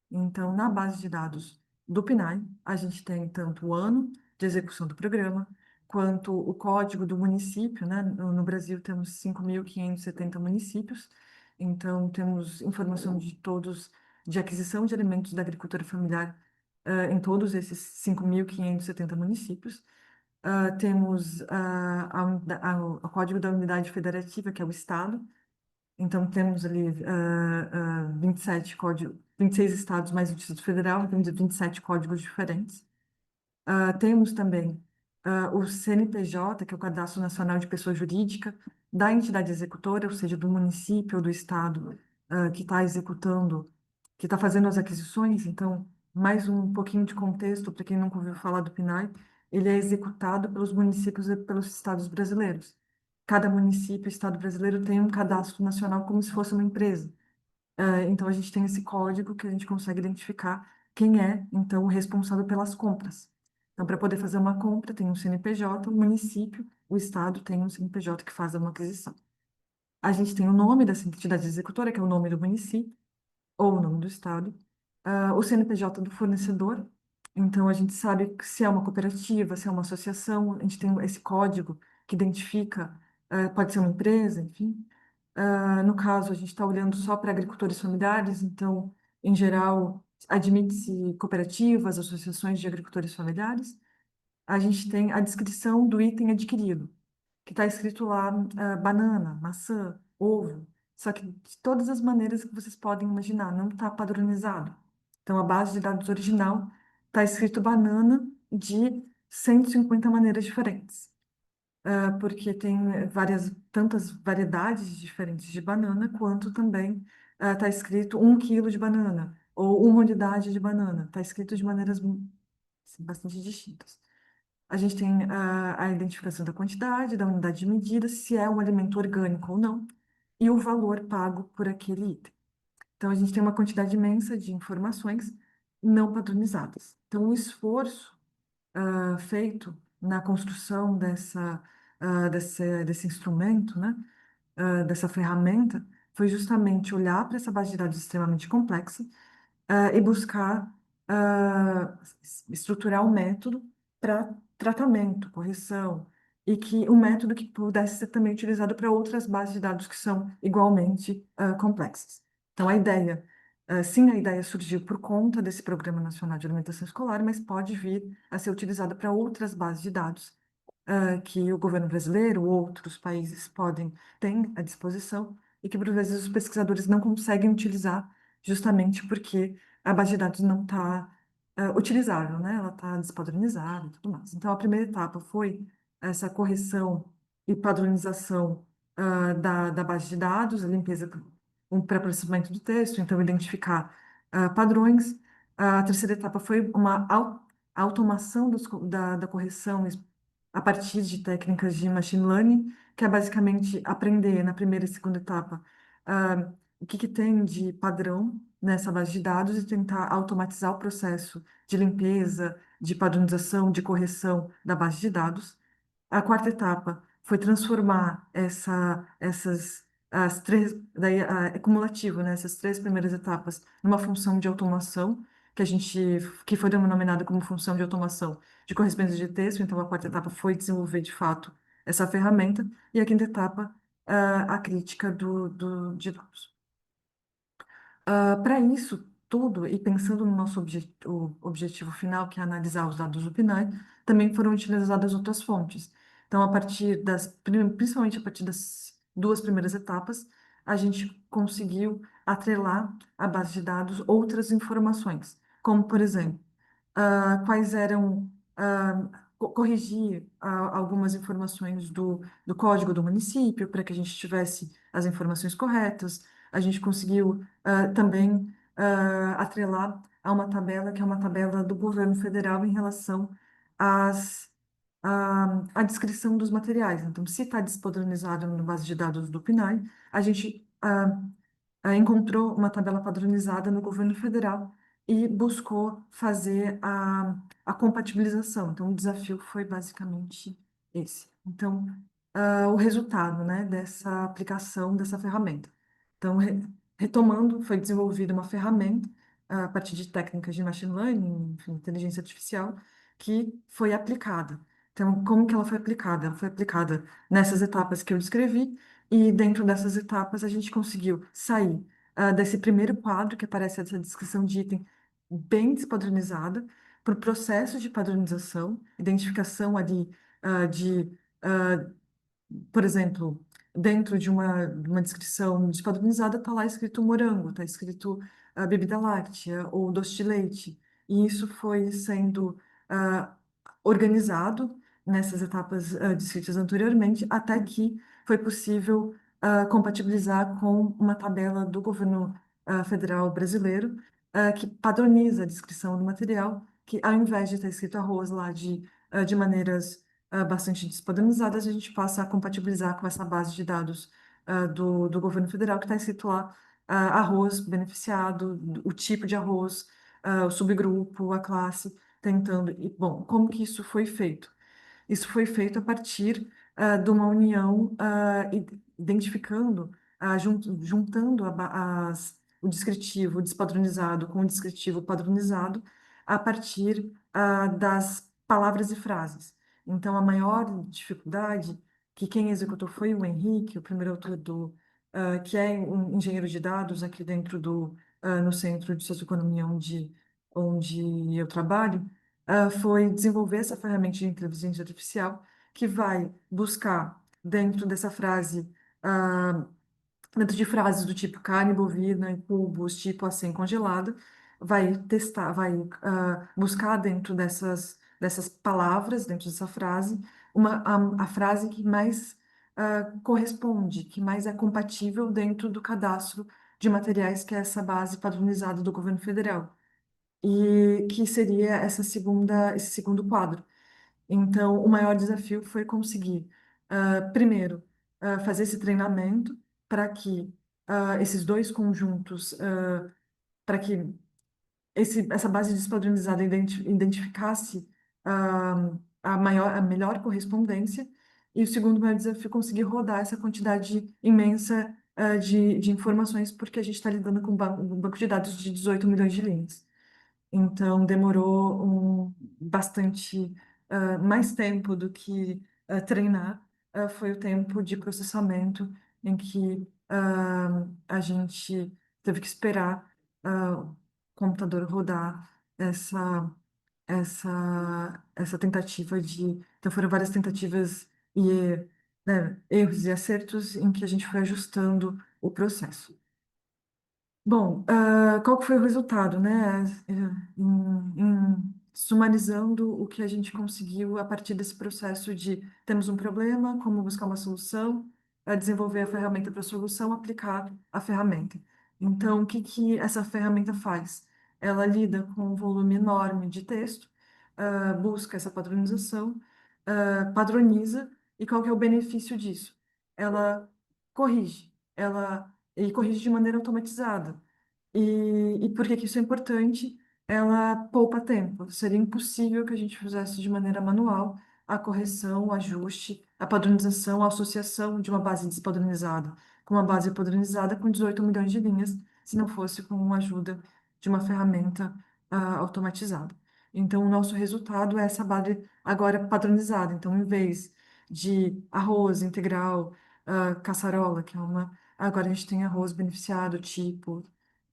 Então, na base de dados do PNAE, a gente tem tanto o ano de execução do programa, quanto o código do município, né? No Brasil, temos 5.570 municípios, então temos informação de todos, de aquisição de alimentos da agricultura familiar, em todos esses 5.570 municípios. Temos, o código da unidade federativa, que é o estado. Então, temos ali, 27 códigos, 26 estados mais o Distrito Federal, temos 27 códigos diferentes. Temos também, o CNPJ, que é o Cadastro Nacional de Pessoa Jurídica, da entidade executora, ou seja, do município ou do estado, que está executando, que está fazendo as aquisições. Então, mais um pouquinho de contexto para quem nunca ouviu falar do PNAE, ele é executado pelos municípios e pelos estados brasileiros. Cada município e estado brasileiro tem um cadastro nacional como se fosse uma empresa. Então, a gente tem esse código que a gente consegue identificar quem é, então, o responsável pelas compras. Então, para poder fazer uma compra, tem um CNPJ, o município, o estado tem um CNPJ que faz uma aquisição. A gente tem o nome dessa entidade executora, que é o nome do município, ou o nome do estado, o CNPJ do fornecedor. Então, a gente sabe se é uma cooperativa, se é uma associação, a gente tem esse código que identifica, pode ser uma empresa, enfim. No caso, a gente está olhando só para agricultores familiares, então, em geral, admite-se cooperativas, associações de agricultores familiares. A gente tem a descrição do item adquirido, que está escrito lá, banana, maçã, ovo, só que de todas as maneiras que vocês podem imaginar, não está padronizado. Então, a base de dados original está escrito banana de 150 maneiras diferentes, porque tem tantas variedades diferentes de banana, quanto também está escrito 1 quilo de banana, ou 1 unidade de banana. Está escrito de maneiras assim, bastante distintas. A gente tem a identificação da quantidade, da unidade de medida, se é um alimento orgânico ou não, e o valor pago por aquele item. Então, a gente tem uma quantidade imensa de informações não padronizadas. Então, o esforço feito na construção desse instrumento, né, dessa ferramenta, foi justamente olhar para essa base de dados extremamente complexa, e buscar, estruturar um método para tratamento, correção, e que um método que pudesse ser também utilizado para outras bases de dados que são igualmente, complexas. Então, sim, a ideia surgiu por conta desse Programa Nacional de Alimentação Escolar, mas pode vir a ser utilizada para outras bases de dados, que o governo brasileiro ou outros países têm à disposição e que, por vezes, os pesquisadores não conseguem utilizar, justamente porque a base de dados não está utilizável, né? Ela está despadronizada e tudo mais. Então, a primeira etapa foi essa correção e padronização, da base de dados, a limpeza, um pré-processamento do texto, então identificar padrões. A terceira etapa foi uma a automação da correção a partir de técnicas de machine learning, que é basicamente aprender na primeira e segunda etapa o que tem de padrão nessa base de dados e tentar automatizar o processo de limpeza, de padronização, de correção da base de dados. A quarta etapa foi transformar essas as três, daí é cumulativo, né? Essas três primeiras etapas numa função de automação que foi denominada como função de automação de correspondência de texto. Então, a quarta etapa foi desenvolver de fato essa ferramenta e a quinta etapa a crítica de dados. Para isso tudo, e pensando no nosso o objetivo final, que é analisar os dados do PNAE, também foram utilizadas outras fontes. Então, principalmente a partir das duas primeiras etapas, a gente conseguiu atrelar à base de dados outras informações, como, por exemplo, quais eram, corrigir algumas informações do código do município, para que a gente tivesse as informações corretas. A gente conseguiu também atrelar a uma tabela, que é uma tabela do governo federal em relação à descrição dos materiais. Então, se está despadronizado na base de dados do PNAE, a gente encontrou uma tabela padronizada no governo federal e buscou fazer a compatibilização. Então, o desafio foi basicamente esse. Então, o resultado, né, dessa aplicação dessa ferramenta. Então, retomando, foi desenvolvida uma ferramenta a partir de técnicas de machine learning, enfim, inteligência artificial, que foi aplicada. Então, como que ela foi aplicada? Ela foi aplicada nessas etapas que eu descrevi, e dentro dessas etapas a gente conseguiu sair desse primeiro quadro, que aparece essa descrição de item bem despadronizada, para o processo de padronização, identificação ali de por exemplo, dentro de uma descrição despadronizada, está lá escrito morango, está escrito bebida láctea ou doce de leite. E isso foi sendo ah, organizado nessas etapas descritas anteriormente, até que foi possível compatibilizar com uma tabela do governo federal brasileiro que padroniza a descrição do material, que ao invés de estar escrito arroz lá de maneiras bastante despadronizadas, a gente passa a compatibilizar com essa base de dados do governo federal, que está escrito lá arroz beneficiado, o tipo de arroz, o subgrupo, a classe, tentando. E, bom, como que isso foi feito? Isso foi feito a partir de uma união, identificando, juntando o descritivo despadronizado com o descritivo padronizado a partir das palavras e frases. Então, a maior dificuldade que quem executou foi o Henrique, o primeiro autor que é um engenheiro de dados aqui dentro no Centro de Socioeconomia onde eu trabalho, foi desenvolver essa ferramenta de inteligência artificial que vai buscar dentro dessa frase, ah, dentro de frases do tipo carne bovina em cubos, tipo assim congelada, vai testar, vai buscar dentro dessas palavras, dentro dessa frase, a frase que mais corresponde, que mais é compatível dentro do cadastro de materiais, que é essa base padronizada do governo federal e que seria esse segundo quadro. Então, o maior desafio foi conseguir, primeiro, fazer esse treinamento para que esses dois conjuntos, para que essa base despadronizada identificasse a melhor correspondência, e o segundo maior desafio é conseguir rodar essa quantidade imensa de informações, porque a gente está lidando com um banco de dados de 18 milhões de linhas. Então, demorou bastante mais tempo do que treinar, foi o tempo de processamento em que a gente teve que esperar o computador rodar essa, essa tentativa de. Então, foram várias tentativas e erros e acertos em que a gente foi ajustando o processo. Bom, qual que foi o resultado, né? Sumarizando o que a gente conseguiu a partir desse processo de temos um problema, como buscar uma solução, desenvolver a ferramenta para a solução, aplicar a ferramenta. Então, o que que essa ferramenta faz? Ela lida com um volume enorme de texto, busca essa padronização, padroniza, e qual que é o benefício disso? Ela e corrige de maneira automatizada. E por que que isso é importante? Ela poupa tempo. Seria impossível que a gente fizesse de maneira manual a correção, o ajuste, a padronização, a associação de uma base despadronizada com uma base padronizada com 18 milhões de linhas, se não fosse com a ajuda de uma ferramenta automatizada. Então, o nosso resultado é essa base agora padronizada. Então, em vez de arroz integral, caçarola, que é uma. Agora a gente tem arroz beneficiado, tipo,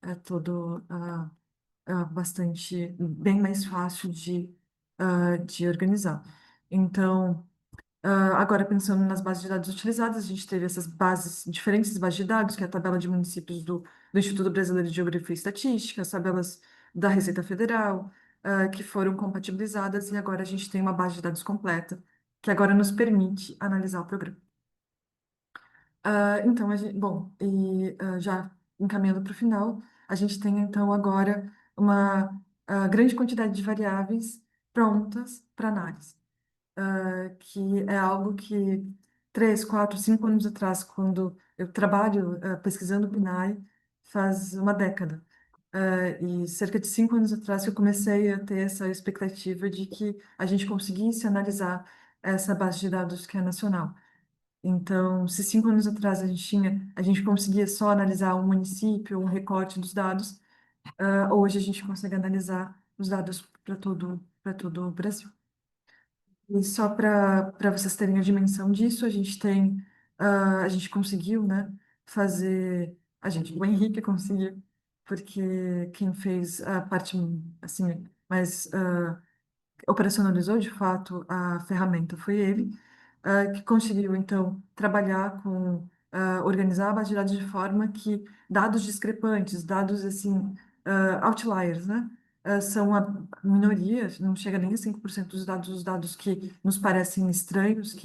é todo bastante, bem mais fácil de organizar. Então, agora pensando nas bases de dados utilizadas, a gente teve essas bases, diferentes bases de dados, que é a tabela de municípios do Instituto Brasileiro de Geografia e Estatística, as tabelas da Receita Federal, que foram compatibilizadas, e agora a gente tem uma base de dados completa, que agora nos permite analisar o programa. Então, bom, já encaminhando para o final, a gente tem então agora uma grande quantidade de variáveis prontas para análise, que é algo que 3, 4, 5 anos atrás, quando eu trabalho pesquisando PNAE, faz uma década. E cerca de 5 anos atrás que eu comecei a ter essa expectativa de que a gente conseguisse analisar essa base de dados que é nacional. Então, se 5 anos atrás a gente conseguia só analisar um município, um recorte dos dados, hoje a gente consegue analisar os dados para todo o Brasil. E só para vocês terem a dimensão disso, a gente conseguiu, né, o Henrique conseguiu, porque quem fez a parte, assim, mais operacionalizou de fato a ferramenta foi ele, que conseguiu então trabalhar organizar a base de dados de forma que dados discrepantes, dados assim, outliers, né? São a minoria, não chega nem a 5% dos dados, os dados que nos parecem estranhos,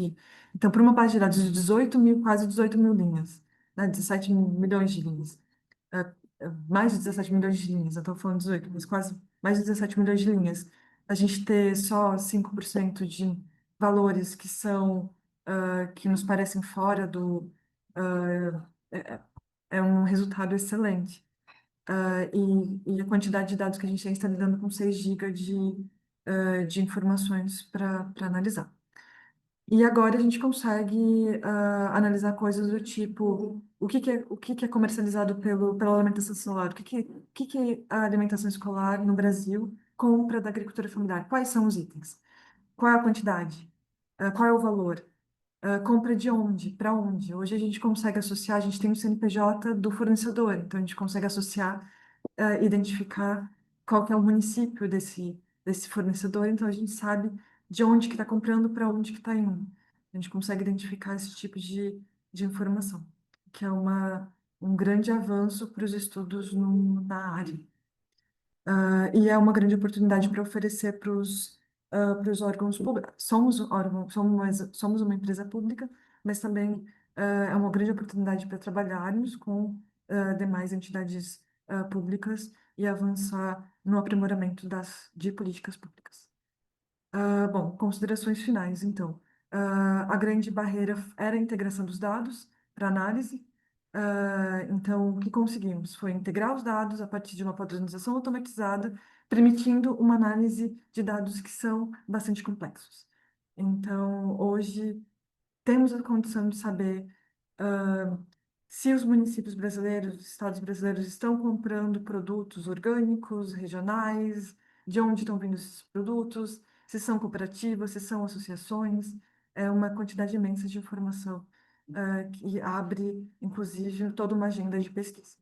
então, para uma base de dados de 18 mil, quase 18 mil linhas, né? 17 milhões de linhas, mais de 17 milhões de linhas, eu estou falando 18, mas quase mais de 17 milhões de linhas, a gente ter só 5% de valores que nos parecem fora ah, é, é um resultado excelente. E a quantidade de dados que a gente tem está lidando com 6 GB de informações para analisar. E agora a gente consegue analisar coisas do tipo o que que é comercializado pela alimentação escolar, o que que a alimentação escolar no Brasil compra da agricultura familiar, quais são os itens, qual é a quantidade, qual é o valor, compra de onde, para onde. Hoje a gente consegue associar, a gente tem o CNPJ do fornecedor, então a gente consegue associar, identificar qual que é o município desse fornecedor, então a gente sabe de onde que está comprando, para onde que está indo. A gente consegue identificar esse tipo de informação, que é um grande avanço para os estudos na área. E é uma grande oportunidade para oferecer para os órgãos públicos. Somos uma empresa pública, mas também é uma grande oportunidade para trabalharmos com demais entidades públicas e avançar no aprimoramento de políticas públicas. Bom, considerações finais, então. A grande barreira era a integração dos dados para análise. Então, o que conseguimos foi integrar os dados a partir de uma padronização automatizada, permitindo uma análise de dados que são bastante complexos. Então, hoje, temos a condição de saber ah, se os municípios brasileiros, os estados brasileiros estão comprando produtos orgânicos, regionais, de onde estão vindo esses produtos, se são cooperativas, se são associações, é uma quantidade imensa de informação que abre, inclusive, toda uma agenda de pesquisa.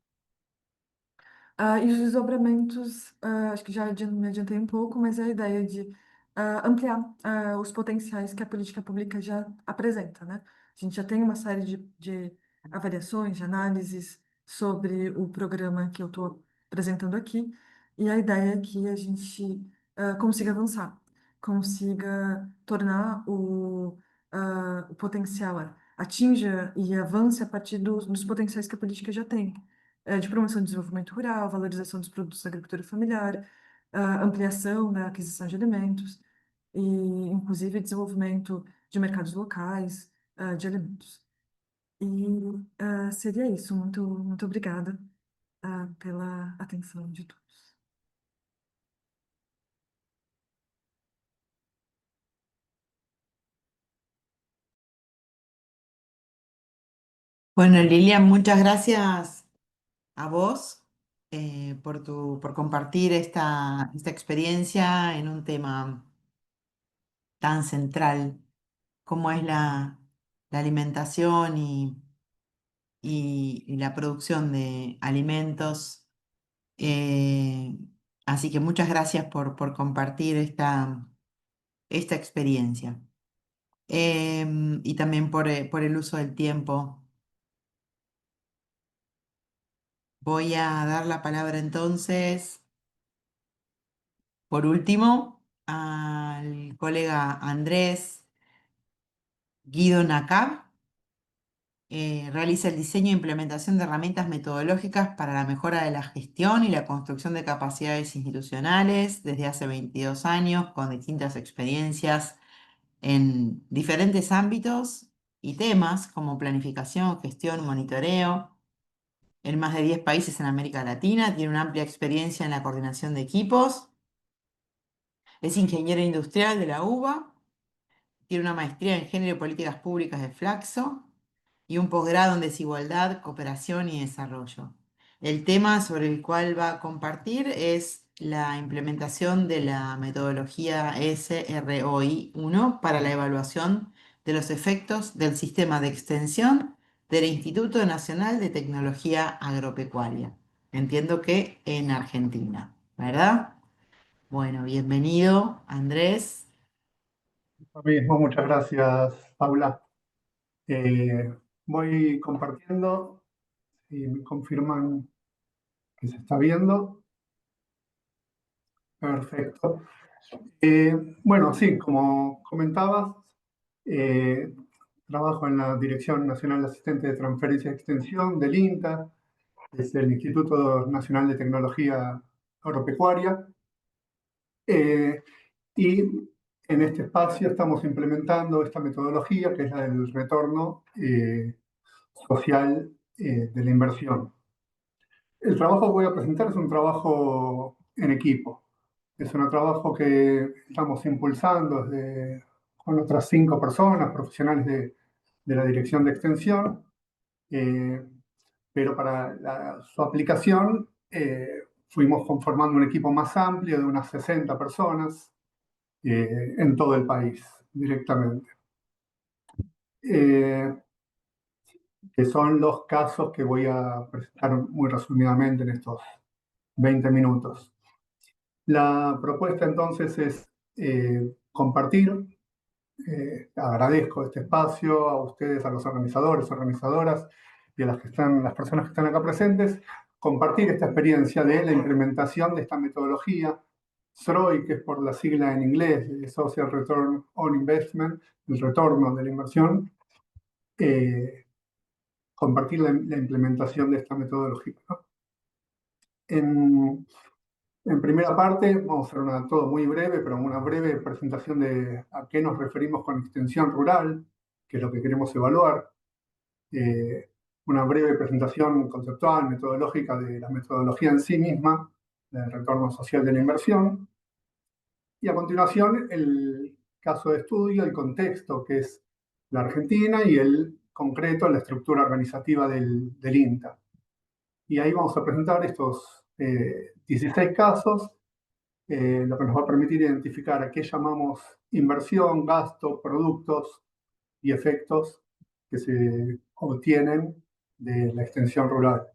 E os desdobramentos, acho que me adiantei um pouco, mas é a ideia de ampliar os potenciais que a política pública já apresenta, né? A gente já tem uma série de avaliações, de análises sobre o programa que eu estou apresentando aqui, e a ideia é que a gente consiga avançar, consiga tornar o potencial, atinja e avance a partir dos potenciais que a política já tem de promoção do desenvolvimento rural, valorização dos produtos da agricultura familiar, ampliação da aquisição de alimentos. e, inclusive, desenvolvimento de mercados locais, de alimentos. E seria isso. Muito obrigada, pela atenção de todos. Bueno, Lilian, muchas gracias a vos por compartir esta experiencia en un tema tan central como es la alimentación y la producción de alimentos. Eh, Así que muchas gracias por compartir esta experiencia. Y también por el uso del tiempo. Voy a dar la palabra entonces, por último, al colega Andrés Guido Nakab. Realiza el diseño e implementación de herramientas metodológicas para la mejora de la gestión y la construcción de capacidades institucionales desde hace 22 años, con distintas experiencias en diferentes ámbitos y temas como planificación, gestión, monitoreo, en más de 10 países en América Latina. Tiene una amplia experiencia en la coordinación de equipos. Es ingeniero industrial de la UBA. Tiene una maestría en género y políticas públicas de Flaxo y un posgrado en desigualdad, cooperación y desarrollo. El tema sobre el cual va a compartir es la implementación de la metodología SROI-1 para la evaluación de los efectos del sistema de extensión del Instituto Nacional de Tecnología Agropecuaria. Entiendo que en Argentina, ¿verdad? Bueno, bienvenido, Andrés. Lo mismo, muchas gracias, Paula. Voy compartiendo, si me confirman que se está viendo. Perfecto. Bueno, sí, como comentabas, eh, trabajo en la Dirección Nacional de Asistente de Transferencia y Extensión del INTA, es el Instituto Nacional de Tecnología Agropecuaria. Y en este espacio estamos implementando esta metodología que es la del retorno social de la inversión. El trabajo que voy a presentar es un trabajo en equipo. Es un trabajo que estamos impulsando con otras 5 personas, profesionales de la Dirección de Extensión, pero para su aplicación fuimos conformando un equipo más amplio de unas 60 personas en todo el país directamente. Que son los casos que voy a presentar muy resumidamente en estos 20 minutos. La propuesta entonces es compartir, agradezco este espacio a ustedes, a los organizadores, organizadoras y a las personas que están acá presentes, compartir esta experiencia de la implementación de esta metodología, SROI, que es por la sigla en inglés, Social Return on Investment, el retorno de la inversión, compartir la implementación de esta metodología, ¿no? En primera parte, vamos a hacer todo muy breve, pero una breve presentación de a qué nos referimos con extensión rural, que es lo que queremos evaluar. Una breve presentación conceptual, metodológica de la metodología en sí misma, del retorno social de la inversión. Y a continuación, el caso de estudio, el contexto, que es la Argentina, y el concreto, la estructura organizativa del INTA. Y ahí vamos a presentar estos 16 casos, lo que nos va a permitir identificar a qué llamamos inversión, gasto, productos y efectos que se obtienen de la extensión rural.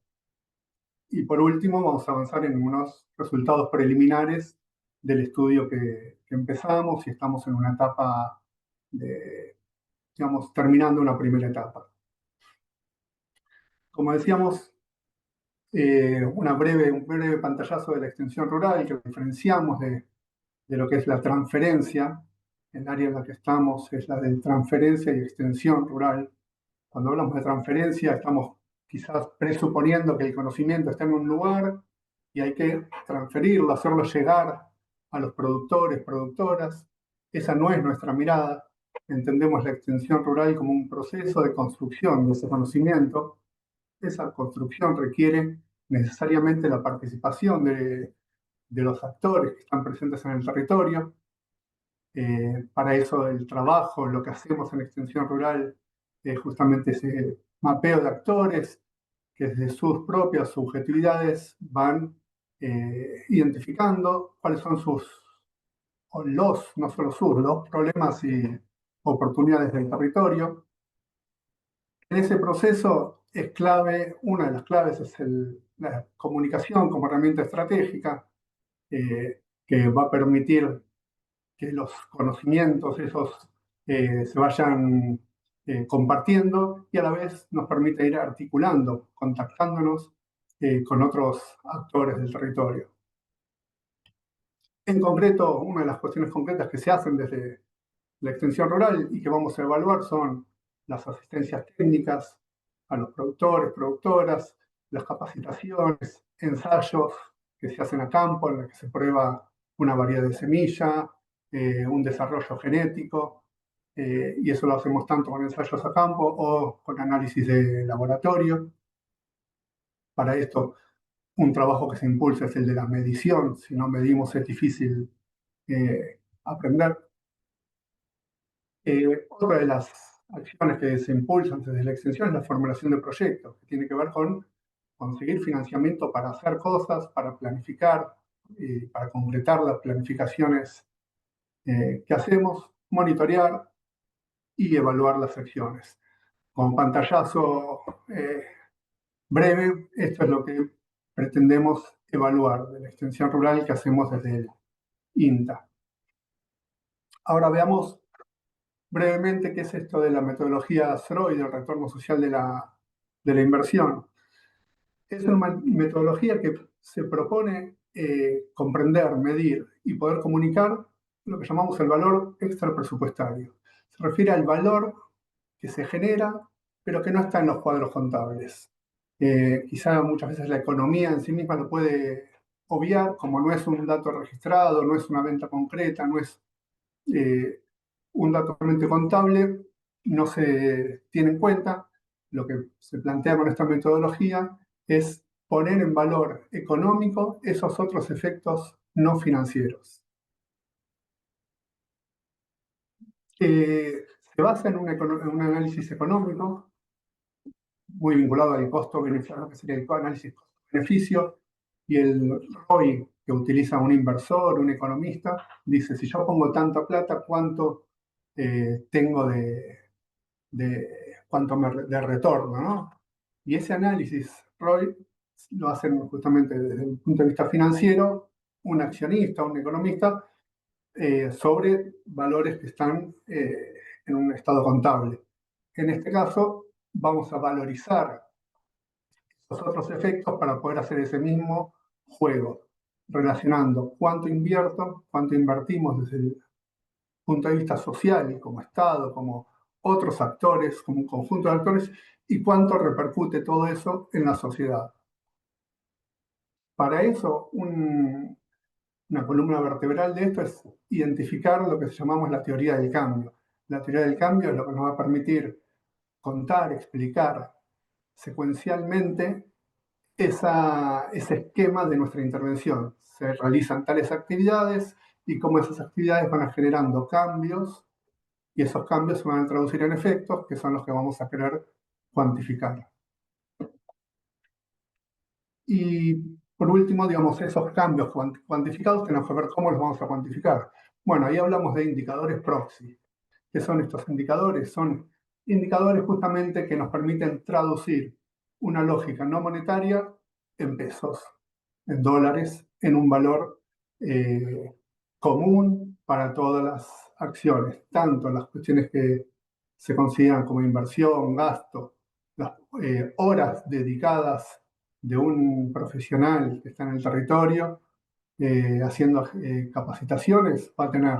Y por último, vamos a avanzar en unos resultados preliminares del estudio que empezamos y estamos en una etapa digamos, terminando una primera etapa. Como decíamos, un breve pantallazo de la extensión rural que diferenciamos de lo que es la transferencia. El área en la que estamos es la de transferencia y extensión rural. Cuando hablamos de transferencia, estamos quizás presuponiendo que el conocimiento está en un lugar y hay que transferirlo, hacerlo llegar a los productores, productoras, Esa no es nuestra mirada. Entendemos la extensión rural como un proceso de construcción de ese conocimiento. Esa construcción requiere necesariamente la participación de los actores que están presentes en el territorio. Para eso el trabajo, lo que hacemos en extensión rural, es justamente ese mapeo de actores que desde sus propias subjetividades van identificando cuáles son no solo los problemas y oportunidades del territorio. En ese proceso es clave, una de las claves es la comunicación como herramienta estratégica, que va a permitir que los conocimientos esos se vayan compartiendo y a la vez nos permite ir articulando, contactándonos con otros actores del territorio. En concreto, una de las cuestiones concretas que se hacen desde la extensión rural y que vamos a evaluar son las asistencias técnicas a los productores, productoras, las capacitaciones, ensayos que se hacen a campo en los que se prueba una variedad de semilla, un desarrollo genético, y eso lo hacemos tanto con ensayos a campo o con análisis de laboratorio. Para esto, un trabajo que se impulsa es el de la medición. Si no medimos es difícil aprender. Otra de las acciones que se impulsan desde la extensión es la formulación de proyectos, que tiene que ver con conseguir financiamiento para hacer cosas, para planificar y para completar las planificaciones que hacemos, monitorear y evaluar las acciones. Con pantallazo breve, esto es lo que pretendemos evaluar de la extensión rural que hacemos desde el INTA. Ahora veamos brevemente qué es esto de la metodología SRO y del retorno social de la inversión. Es una metodología que se propone comprender, medir y poder comunicar lo que llamamos el valor extrapresupuestario. Se refiere al valor que se genera, pero que no está en los cuadros contables. Quizá muchas veces la economía en sí misma lo puede obviar, como no es un dato registrado, no es una venta concreta, no es un dato realmente contable, no se tiene en cuenta. Lo que se plantea con esta metodología es poner en valor económico esos otros efectos no financieros. Se basa en un análisis económico muy vinculado al costo-beneficio, que sería el análisis costo-beneficio, y el ROI que utiliza un inversor, un economista, dice, si yo pongo tanta plata, ¿cuánto tengo de retorno, ¿no? Y ese análisis ROI lo hacen justamente desde el punto de vista financiero, un accionista, un economista, sobre valores que están en un estado contable. En este caso, vamos a valorizar los otros efectos para poder hacer ese mismo juego, relacionando cuánto invierto, cuánto invertimos desde el punto de vista social, como Estado, como otros actores, como un conjunto de actores, y cuánto repercute todo eso en la sociedad. Para eso, una columna vertebral de esto es identificar lo que llamamos la teoría del cambio. La teoría del cambio es lo que nos va a permitir contar, explicar secuencialmente ese esquema de nuestra intervención. Se realizan tales actividades y cómo esas actividades van generando cambios y esos cambios se van a traducir en efectos que son los que vamos a querer cuantificar. Y por último, digamos, esos cambios cuantificados tenemos que ver cómo los vamos a cuantificar. Bueno, ahí hablamos de indicadores proxy. ¿Qué son estos indicadores? Son indicadores justamente que nos permiten traducir una lógica no monetaria en pesos, en dólares, en un valor común para todas las acciones, tanto las cuestiones que se consideran como inversión, gasto, las horas dedicadas de un profesional que está en el territorio haciendo capacitaciones, va a tener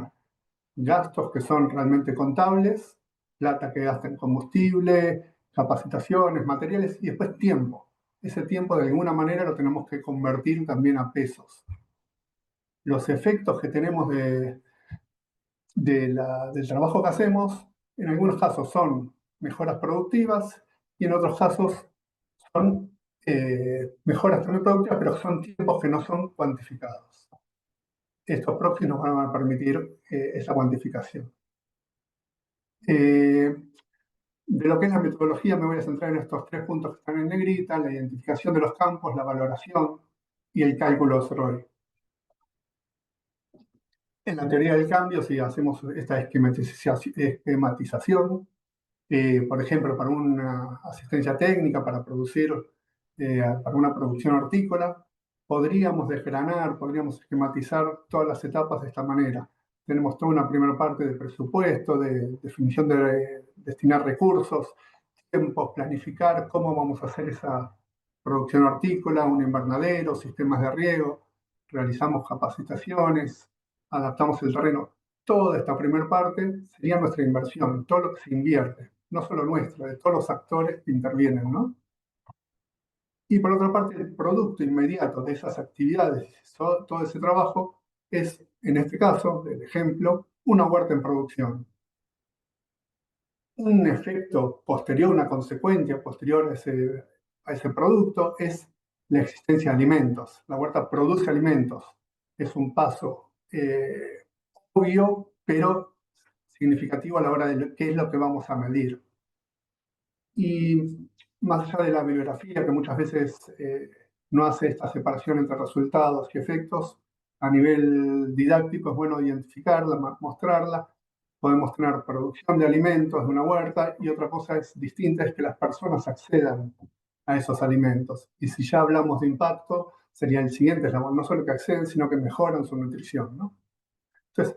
gastos que son realmente contables, plata que gasta en combustible, capacitaciones, materiales y después tiempo. Ese tiempo de alguna manera lo tenemos que convertir también a pesos. Los efectos que tenemos del trabajo que hacemos, en algunos casos son mejoras productivas y en otros casos son mejoras también productivas, pero son tiempos que no son cuantificados. Estos proxies nos van a permitir esa cuantificación. De lo que es la metodología me voy a centrar en estos 3 puntos que están en negrita: la identificación de los campos, la valoración y el cálculo de ROI. En la teoría del cambio, si hacemos esta esquematización, por ejemplo, para una asistencia técnica, para una producción hortícola, podríamos desgranar, podríamos esquematizar todas las etapas de esta manera. Tenemos toda una primera parte de presupuesto, de definición de destinar recursos, tiempos, planificar cómo vamos a hacer esa producción hortícola, un invernadero, sistemas de riego, realizamos capacitaciones, adaptamos el terreno. Toda esta primera parte sería nuestra inversión, todo lo que se invierte, no solo nuestra, de todos los actores que intervienen, ¿no? Y por otra parte, el producto inmediato de esas actividades, todo ese trabajo, es, en este caso, del ejemplo, una huerta en producción. Un efecto posterior, una consecuencia posterior a ese producto es la existencia de alimentos. La huerta produce alimentos. Es un paso obvio, pero significativo a la hora de qué es lo que vamos a medir. Y más allá de la bibliografía, que muchas veces no hace esta separación entre resultados y efectos, a nivel didáctico es bueno identificarla, mostrarla. Podemos tener producción de alimentos de una huerta y otra cosa distinta es que las personas accedan a esos alimentos. Y si ya hablamos de impacto, sería el siguiente eslabón: no solo que acceden, sino que mejoran su nutrición, ¿no? Entonces,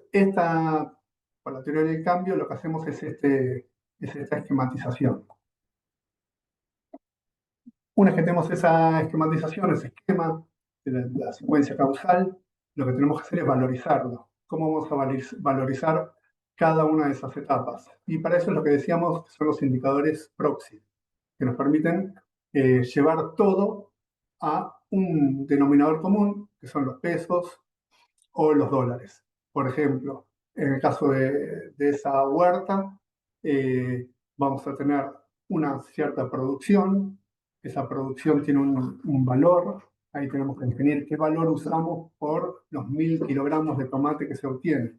por la teoría del cambio, lo que hacemos es esta esquematización. Una vez que tenemos esa esquematización, ese esquema de la secuencia causal, lo que tenemos que hacer es valorizarlo. ¿Cómo vamos a valorizar cada una de esas etapas? Y para eso es lo que decíamos, que son los indicadores proxy, que nos permiten llevar todo a un denominador común, que son los pesos o los dólares. Por ejemplo, en el caso de esa huerta, vamos a tener una cierta producción. Esa producción tiene un valor. Ahí tenemos que definir qué valor usamos por los 1000 kilogramos de tomate que se obtiene,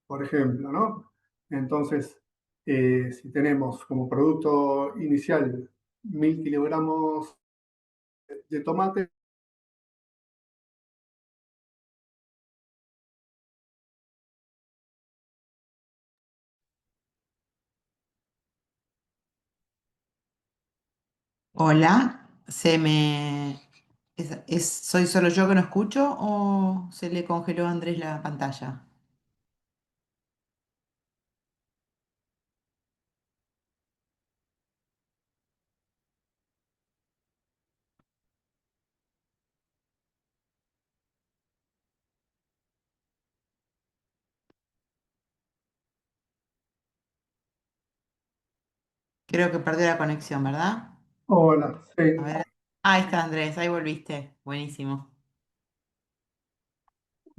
por ejemplo, ¿no? Entonces, si tenemos como producto inicial 1000 kilogramos de tomate, Hola, ¿soy solo yo que no escucho o se le congeló a Andrés la pantalla? Creo que perdió la conexión, ¿verdad? hola, A sí, ver. Ahí está Andrés, ahí volviste. Buenísimo.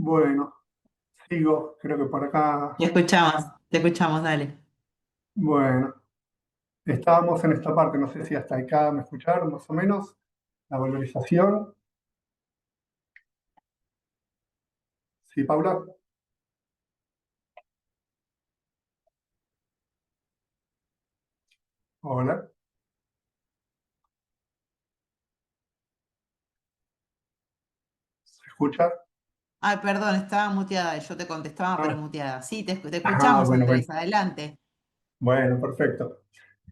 bueno, sigo, creo que por acá. Te escuchamos, dale. Bueno, estábamos en esta parte, no sé si hasta acá me escucharon más o menos, la valorización. Sí, Paula, hola, ¿se escucha? Ay, perdón, estaba muteada. Yo te contestaba, pero Ah, muteada. Sí, te ajá, escuchamos, bueno, bueno, Andrés. Adelante. bueno, perfecto.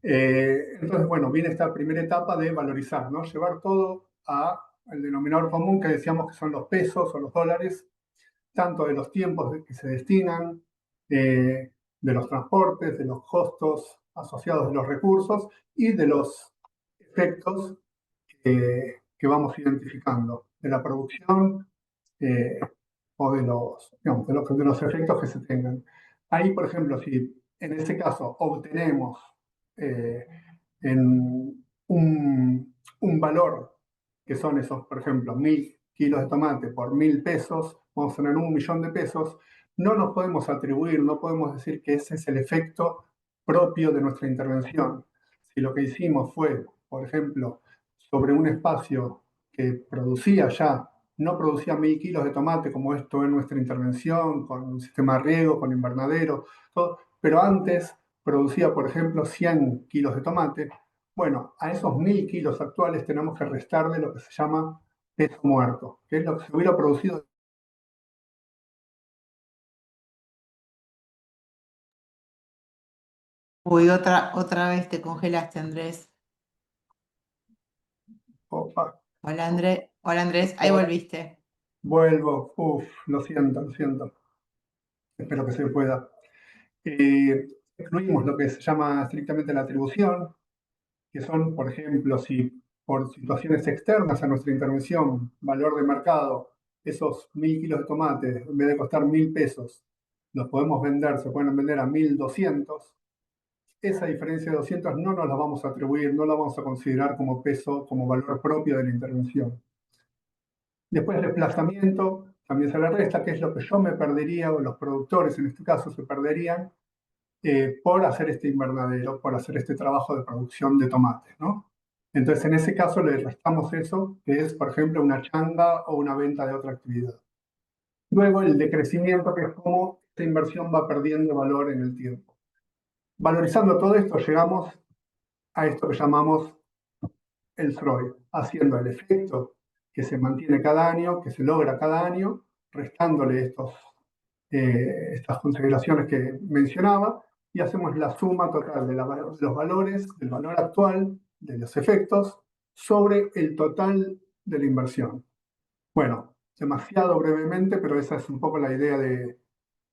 Entonces, bueno, viene esta primera etapa de valorizar, ¿no? Llevar todo al denominador común, que decíamos que son los pesos o los dólares, tanto de los tiempos que se destinan, de los transportes, de los costos asociados de los recursos y de los efectos que vamos identificando, de la producción eh, o digamos, de los efectos que se tengan. Ahí, por ejemplo, si en este caso obtenemos eh, en un valor que son esos, por ejemplo, 1000 kilos de tomate por 1000 pesos, vamos a tener 1 millón de pesos, no nos podemos atribuir, no podemos decir que ese es el efecto propio de nuestra intervención. Si lo que hicimos fue, por ejemplo, sobre un espacio que producía ya, no producía 1.000 kilos de tomate, como esto en nuestra intervención, con un sistema de riego, con invernadero, todo, pero antes producía, por ejemplo, 100 kilos de tomate. Bueno, a esos 1.000 kilos actuales tenemos que restarle lo que se llama peso muerto, que es lo que se hubiera producido. Uy, otra vez te congelaste, Andrés. Opa, Hola, Andrés, ahí ahora volviste. vuelvo. Uf, lo siento, lo siento. Espero que se pueda. Excluimos lo que se llama estrictamente la atribución, que son, por ejemplo, si por situaciones externas a nuestra intervención, valor de mercado, esos 1.000 kilos de tomate, en vez de costar 1.000 pesos, los podemos vender, se pueden vender a 1.200. Esa diferencia de 200 no nos la vamos a atribuir, no la vamos a considerar como peso, como valor propio de la intervención. Después el desplazamiento también se le resta, que es lo que yo me perdería, o los productores en este caso se perderían, por hacer este invernadero, por hacer este trabajo de producción de tomates, ¿no? Entonces, en ese caso le restamos eso, que es, por ejemplo, una changa o una venta de otra actividad. Luego, el decrecimiento, que es cómo esta inversión va perdiendo valor en el tiempo. Valorizando todo esto, llegamos a esto que llamamos el Freud, haciendo el efecto que se mantiene cada año, que se logra cada año, restándole estas consideraciones que mencionaba, y hacemos la suma total de los valores, del valor actual, de los efectos, sobre el total de la inversión. Bueno, demasiado brevemente, pero esa es un poco la idea del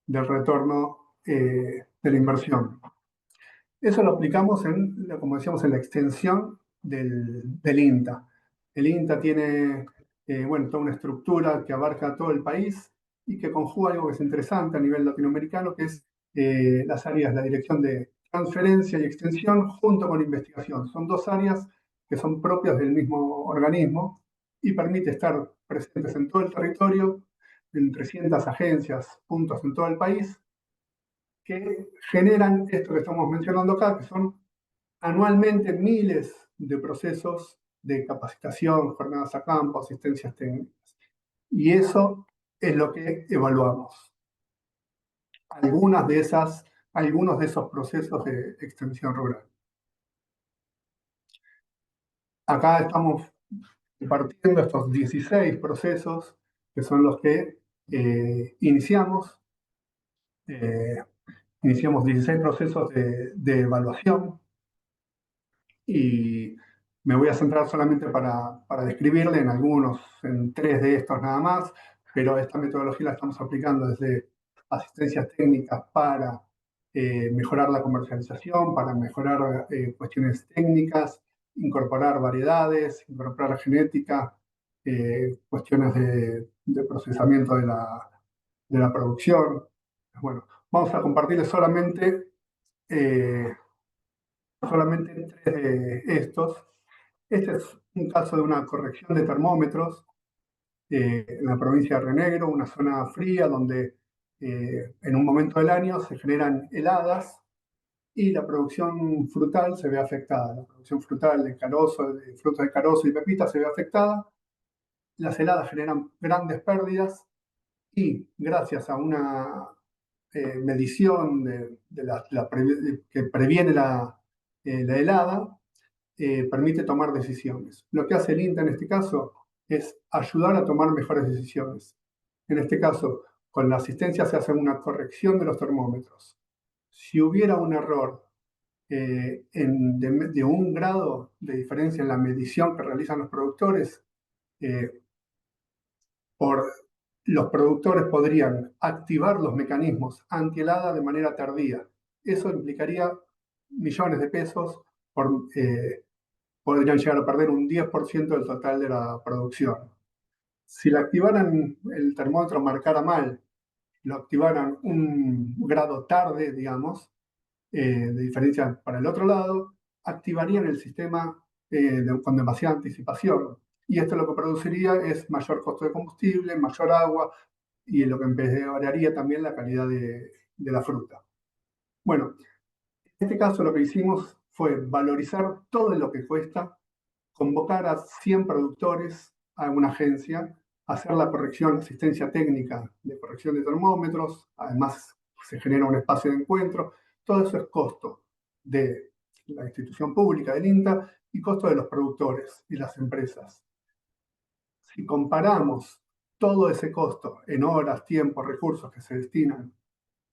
retorno de la inversión. Eso lo aplicamos como decíamos, en la extensión del INTA. El INTA tiene, bueno, toda una estructura que abarca todo el país y que conjuga algo que es interesante a nivel latinoamericano, que es las áreas, la dirección de transferencia y extensión junto con investigación. Son dos áreas que son propias del mismo organismo y permite estar presentes en todo el territorio, en 300 agencias, puntos en todo el país, que generan esto que estamos mencionando acá, que son anualmente miles de procesos de capacitación, jornadas a campo, asistencias técnicas. Y eso es lo que evaluamos. Algunos de esos procesos de extensión rural. Acá estamos partiendo estos 16 procesos, que son los que iniciamos. Iniciamos 16 procesos de evaluación y me voy a centrar solamente para describirle en algunos, en 3 de estos nada más, pero esta metodología la estamos aplicando desde asistencias técnicas para mejorar la comercialización, para mejorar cuestiones técnicas, incorporar variedades, incorporar genética, cuestiones de procesamiento de la producción. Bueno, vamos a compartirles solamente 3 de estos. Este es un caso de una corrección de termómetros en la provincia de Río Negro, una zona fría donde en un momento del año se generan heladas y la producción frutal se ve afectada. La producción frutal de carozo, de frutos de carozo y pepita se ve afectada. Las heladas generan grandes pérdidas y gracias a una medición que previene la helada, permite tomar decisiones. Lo que hace el INTA en este caso es ayudar a tomar mejores decisiones. En este caso, con la asistencia se hace una corrección de los termómetros. Si hubiera un error de 1 grado de diferencia en la medición que realizan los productores, los productores podrían activar los mecanismos antihelada de manera tardía. Eso implicaría millones de pesos, podrían llegar a perder un 10% del total de la producción. Si la activaran, el termómetro marcara mal, lo activaran 1 grado tarde, digamos, de diferencia para el otro lado, activarían el sistema con demasiada anticipación. Y esto lo que produciría es mayor costo de combustible, mayor agua, y lo que empeoraría también la calidad de la fruta. Bueno, en este caso lo que hicimos fue valorizar todo lo que cuesta, convocar a 100 productores a una agencia, hacer la corrección, asistencia técnica de corrección de termómetros, además se genera un espacio de encuentro, todo eso es costo de la institución pública del INTA y costo de los productores y las empresas. Si comparamos todo ese costo en horas, tiempo, recursos que se destinan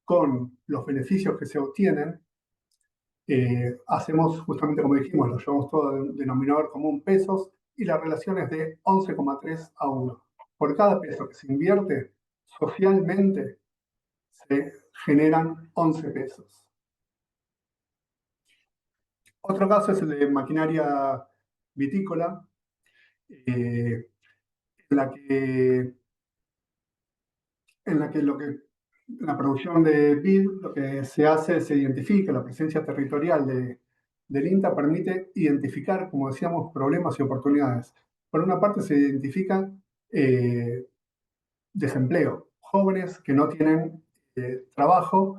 con los beneficios que se obtienen, hacemos justamente como dijimos, lo llevamos todo en denominador común pesos y la relación es de 11,3 a 1. Por cada peso que se invierte, socialmente se generan 11 pesos. Otro caso es el de maquinaria vitícola, en la que en la producción de vid lo que se hace es se identifica la presencia territorial del INTA, permite identificar, como decíamos, problemas y oportunidades. Por una parte se identifica desempleo, jóvenes que no tienen trabajo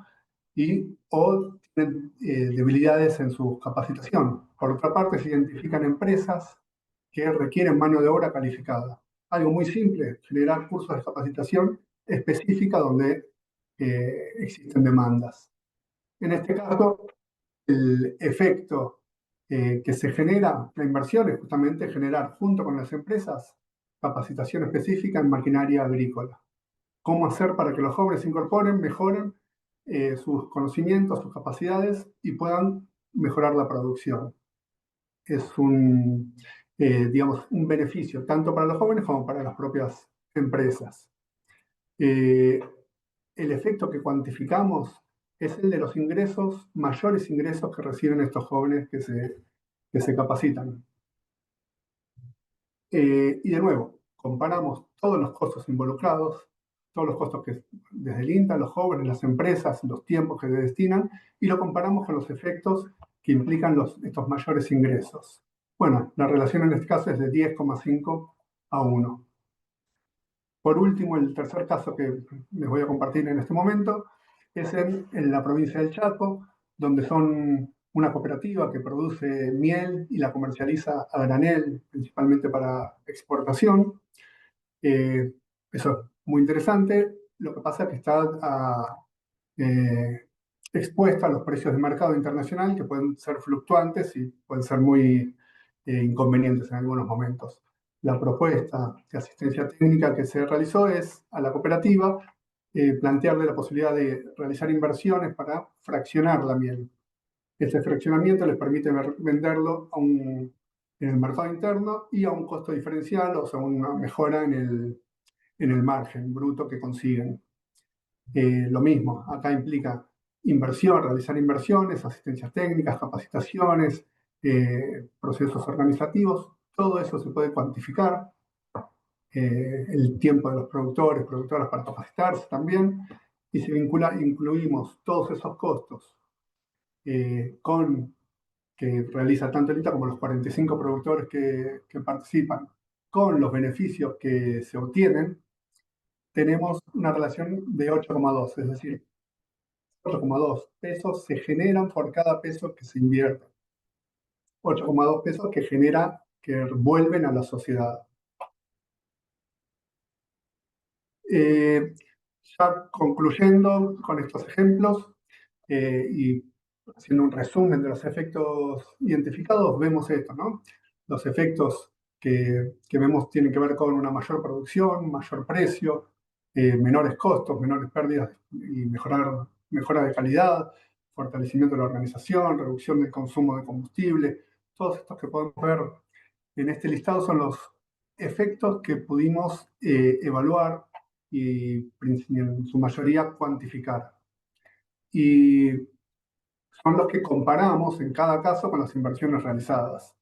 o tienen debilidades en su capacitación. Por otra parte se identifican empresas que requieren mano de obra calificada. Algo muy simple, generar cursos de capacitación específica donde existen demandas. En este caso, el efecto que se genera, la inversión es justamente generar junto con las empresas capacitación específica en maquinaria agrícola. Cómo hacer para que los jóvenes se incorporen, mejoren sus conocimientos, sus capacidades y puedan mejorar la producción. Es digamos, un beneficio tanto para los jóvenes como para las propias empresas. El efecto que cuantificamos es el de los ingresos, mayores ingresos que reciben estos jóvenes que se capacitan. Y de nuevo, comparamos todos los costos involucrados, todos los costos que desde el INTA, los jóvenes, las empresas, los tiempos que se destinan, y lo comparamos con los efectos que implican estos mayores ingresos. Bueno, la relación en este caso es de 10,5 a 1. Por último, el tercer caso que les voy a compartir en este momento es en la provincia del Chaco, donde son una cooperativa que produce miel y la comercializa a granel, principalmente para exportación. Eso es muy interesante. Lo que pasa es que está expuesta a los precios de mercado internacional, que pueden ser fluctuantes y pueden ser muy inconvenientes en algunos momentos. La propuesta de asistencia técnica que se realizó es a la cooperativa plantearle la posibilidad de realizar inversiones para fraccionar la miel. Este fraccionamiento les permite venderlo en el mercado interno y a un costo diferencial, o sea, una mejora en el margen bruto que consiguen. Lo mismo, acá implica inversión, realizar inversiones, asistencias técnicas, capacitaciones, procesos organizativos, todo eso se puede cuantificar. El tiempo de los productoras para capacitarse también, y si incluimos todos esos costos que realiza tanto el INTA como los 45 productores que participan, con los beneficios que se obtienen, tenemos una relación de 8,2, es decir, 8,2 pesos se generan por cada peso que se invierte. 8,2 pesos que vuelven a la sociedad. Ya concluyendo con estos ejemplos y haciendo un resumen de los efectos identificados, vemos esto, ¿no? Los efectos que vemos tienen que ver con una mayor producción, mayor precio, menores costos, menores pérdidas y mejora de calidad, fortalecimiento de la organización, reducción del consumo de combustible. Todos estos que podemos ver en este listado son los efectos que pudimos evaluar y en su mayoría cuantificar. Y son los que comparamos en cada caso con las inversiones realizadas.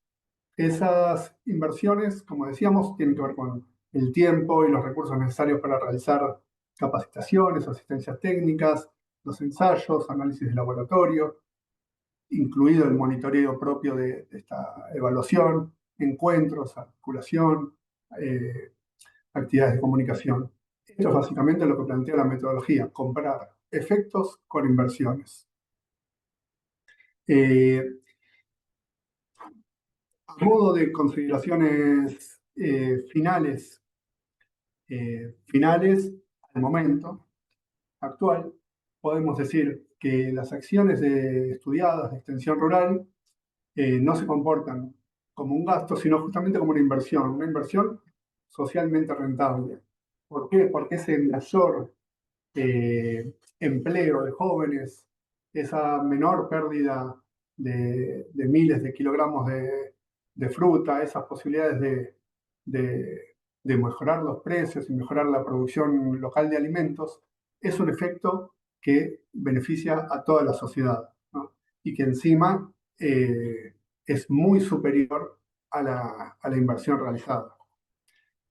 Esas inversiones, como decíamos, tienen que ver con el tiempo y los recursos necesarios para realizar capacitaciones, asistencias técnicas, los ensayos, análisis de laboratorio, incluido el monitoreo propio de esta evaluación, encuentros, articulación, actividades de comunicación. Esto es básicamente lo que plantea la metodología, comparar efectos con inversiones. Eh, a modo de consideraciones finales, al momento actual, podemos decir que las acciones estudiadas de extensión rural no se comportan como un gasto, sino justamente como una inversión socialmente rentable. ¿Por qué? Porque ese mayor empleo de jóvenes, esa menor pérdida de miles de kilogramos de fruta, esas posibilidades de mejorar los precios y mejorar la producción local de alimentos, es un efecto que beneficia a toda la sociedad, ¿no? Y que encima es muy superior a la inversión realizada.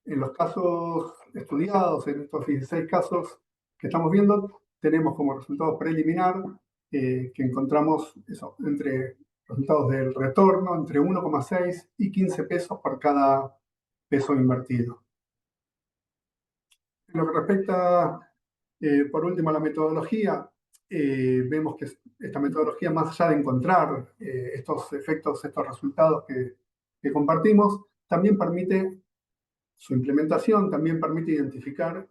En los casos estudiados, en estos 16 casos que estamos viendo, tenemos como resultado preliminar que encontramos eso, entre resultados del retorno entre 1,6 y 15 pesos por cada peso invertido. En lo que respecta, por último, a la metodología, vemos que esta metodología, más allá de encontrar estos efectos, estos resultados que compartimos, también permite su implementación también permite identificar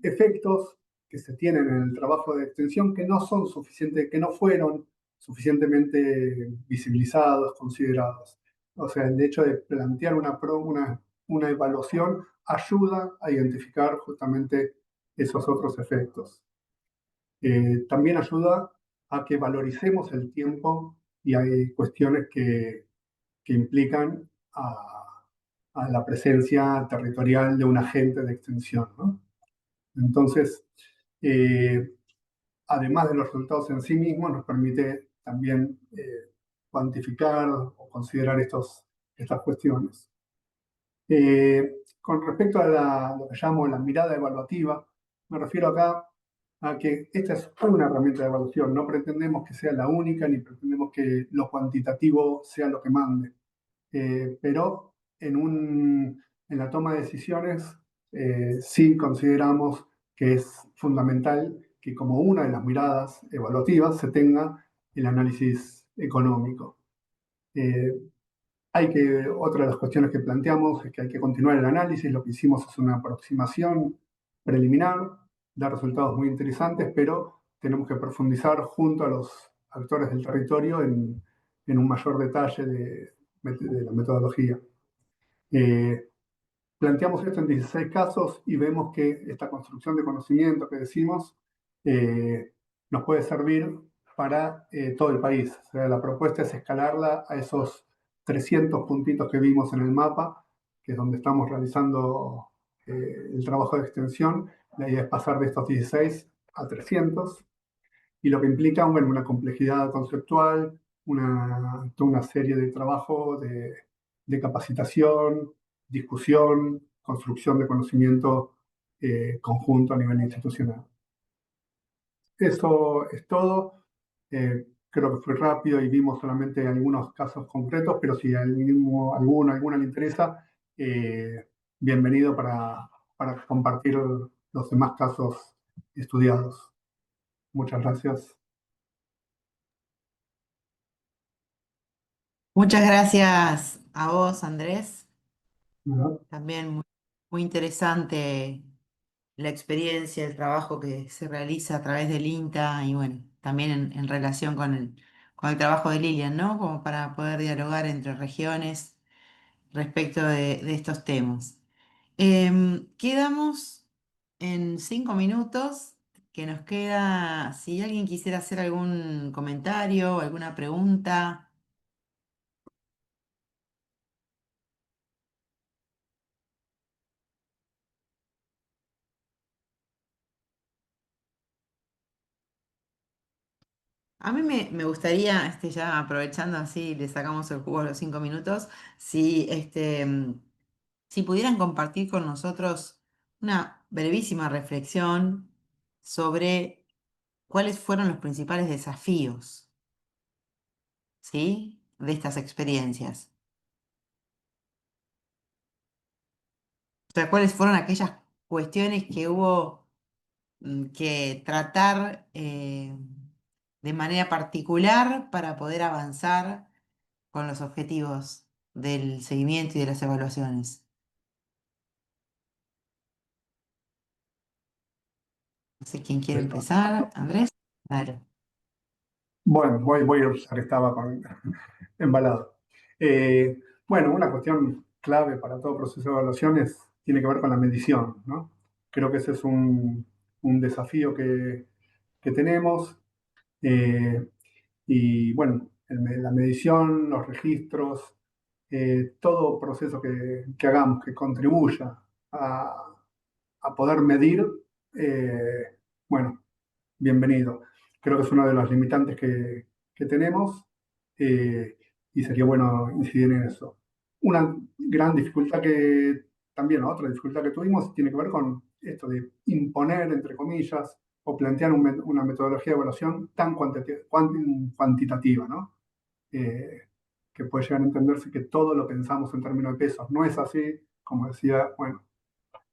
efectos que se tienen en el trabajo de extensión que no son suficientes, que no fueron suficientemente visibilizados, considerados. O sea, el hecho de plantear una evaluación ayuda a identificar justamente esos otros efectos. También ayuda a que valoricemos el tiempo y hay cuestiones que implican a la presencia territorial de un agente de extensión, ¿no? Entonces, eh, además de los resultados en sí mismos, nos permite también cuantificar o considerar estas cuestiones. Con respecto a lo que llamo la mirada evaluativa, me refiero acá a que esta es una herramienta de evaluación. No pretendemos que sea la única, ni pretendemos que lo cuantitativo sea lo que mande. Pero en la toma de decisiones sí consideramos que es fundamental que como una de las miradas evaluativas se tenga el análisis económico. Eh, otra de las cuestiones que planteamos es que hay que continuar el análisis. Lo que hicimos es una aproximación preliminar, da resultados muy interesantes, pero tenemos que profundizar junto a los actores del territorio en un mayor detalle de la metodología. Planteamos esto en 16 casos y vemos que esta construcción de conocimiento que decimos nos puede servir para todo el país. O sea, la propuesta es escalarla a esos 300 puntitos que vimos en el mapa, que es donde estamos realizando el trabajo de extensión. La idea es pasar de estos 16 a 300 y lo que implica, bueno, una complejidad conceptual, toda una serie de trabajo de capacitación, discusión, construcción de conocimiento conjunto a nivel institucional. Eso es todo. Creo que fue rápido y vimos solamente algunos casos concretos, pero si a alguna le interesa, bienvenido para compartir los demás casos estudiados. Muchas gracias. Muchas gracias a vos, Andrés. ¿No? También muy interesante la experiencia, el trabajo que se realiza a través del INTA y bueno, también en relación con el trabajo de Lilian, ¿no? Como para poder dialogar entre regiones respecto de estos temas. Quedamos en 5 minutos, que nos queda, si alguien quisiera hacer algún comentario o alguna pregunta. A mí me gustaría, ya aprovechando así, le sacamos el jugo a los 5 minutos, si, si pudieran compartir con nosotros una brevísima reflexión sobre cuáles fueron los principales desafíos, ¿sí? De estas experiencias. O sea, cuáles fueron aquellas cuestiones que hubo que tratar de manera particular para poder avanzar con los objetivos del seguimiento y de las evaluaciones. No sé quién quiere empezar. Andrés. Dale. Bueno, voy a usar, estaba embalado. Bueno, una cuestión clave para todo proceso de evaluaciones tiene que ver con la medición, ¿no? Creo que ese es un desafío que tenemos. eh, y bueno, la medición, los registros, todo proceso que hagamos que contribuya a poder medir, eh, bueno, bienvenido. Creo que es uno de los limitantes que tenemos, eh, y sería bueno incidir en eso. Una gran dificultad también otra dificultad que tuvimos tiene que ver con esto de imponer, entre comillas, o plantear una metodología de evaluación tan cuantitativa, ¿no? Eh, que puede llegar a entenderse que todo lo pensamos en términos de pesos. No es así, como decía, bueno,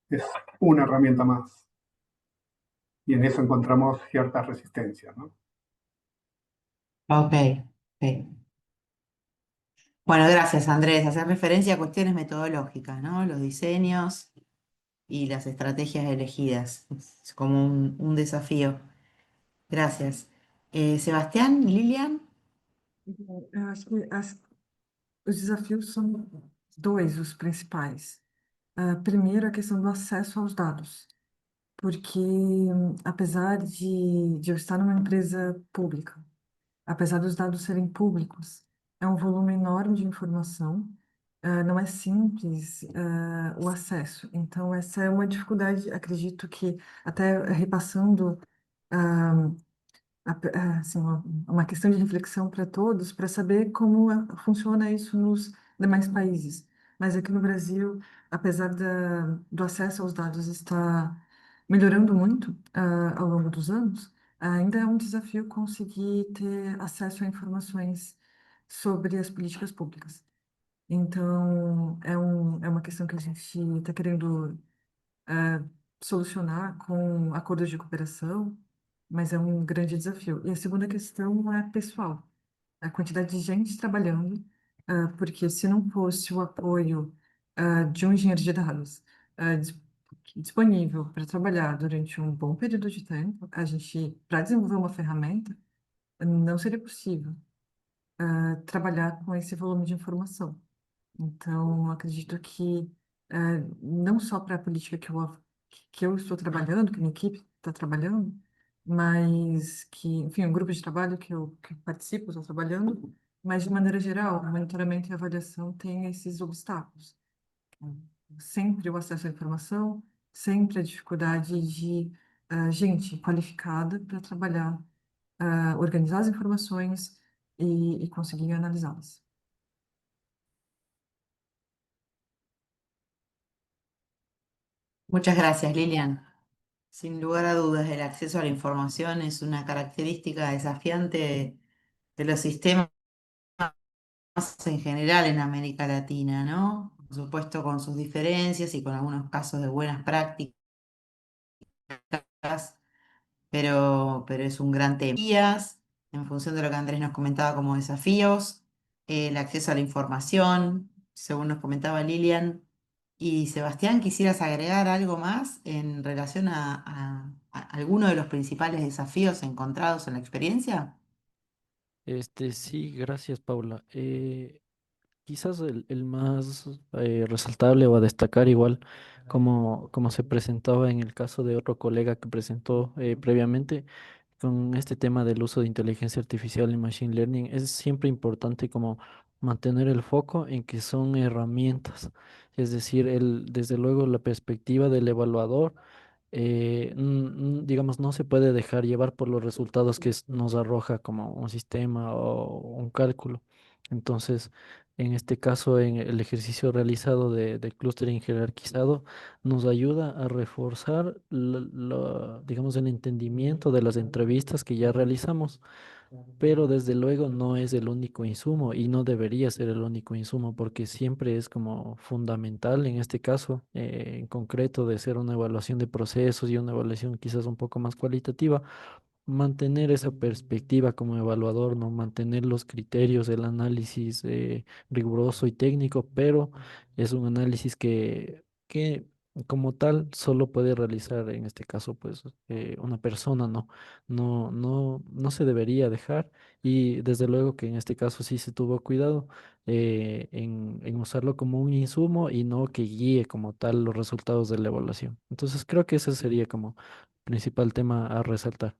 es una herramienta más. Y en eso encontramos cierta resistencia, ¿no? Ok. Ok. Bueno, gracias Andrés. Hacer referencia a cuestiones metodológicas, ¿no? Los diseños y las estrategias elegidas. Es como un desafío. Gracias. Sebastián, Lilian. Eu acho que os desafios são dois os principais. Primeiro, a questão do acesso aos dados, porque apesar de eu estar numa empresa pública, apesar dos dados serem públicos, é um volume enorme de informação, não é simples, o acesso. Então, essa é uma dificuldade, acredito que, até repassando, ah, assim, uma questão de reflexão para todos, para saber como funciona isso nos demais países. Mas aqui no Brasil, apesar do acesso aos dados estar melhorando muito, ao longo dos anos, ainda é um desafio conseguir ter acesso a informações sobre as políticas públicas. Então, é uma questão que a gente está querendo solucionar com acordos de cooperação, mas é um grande desafio. E a segunda questão é pessoal, a quantidade de gente trabalhando, porque se não fosse o apoio de um engenheiro de dados disponível para trabalhar durante um bom período de tempo, a gente, para desenvolver uma ferramenta, não seria possível trabalhar com esse volume de informação. Então, acredito que não só para a política que eu estou trabalhando, que minha equipe está trabalhando, mas que, enfim, o grupo de trabalho que eu participo está trabalhando, mas de maneira geral, o monitoramento e avaliação tem esses obstáculos. Sempre o acesso à informação, sempre a dificuldade de gente qualificada para trabalhar, organizar as informações e conseguir analisá-las. Muchas gracias, Lilian. Sin lugar a dudas, el acceso a la información es una característica desafiante de los sistemas en general en América Latina, ¿no? Por supuesto, con sus diferencias y con algunos casos de buenas prácticas, pero es un gran tema. En función de lo que Andrés nos comentaba como desafíos, el acceso a la información, según nos comentaba Lilian. Y Sebastián, ¿quisieras agregar algo más en relación a alguno de los principales desafíos encontrados en la experiencia? Sí, gracias, Paula. Quizás el más resaltable o a destacar igual, como se presentaba en el caso de otro colega que presentó previamente, con este tema del uso de inteligencia artificial y machine learning, es siempre importante como mantener el foco en que son herramientas. Es decir, desde luego la perspectiva del evaluador, digamos, no se puede dejar llevar por los resultados que nos arroja como un sistema o un cálculo. Entonces, En este caso, en el ejercicio realizado de clustering jerarquizado, nos ayuda a reforzar, digamos, el entendimiento de las entrevistas que ya realizamos, pero desde luego no es el único insumo y no debería ser el único insumo porque siempre es como fundamental en este caso, en concreto, de ser una evaluación de procesos y una evaluación quizás un poco más cualitativa, mantener esa perspectiva como evaluador, ¿no? Mantener los criterios, el análisis riguroso y técnico, pero es un análisis que como tal solo puede realizar en este caso, pues, una persona, ¿no? No se debería dejar y desde luego que en este caso sí se tuvo cuidado en usarlo como un insumo y no que guíe como tal los resultados de la evaluación. Entonces creo que ese sería como principal tema a resaltar.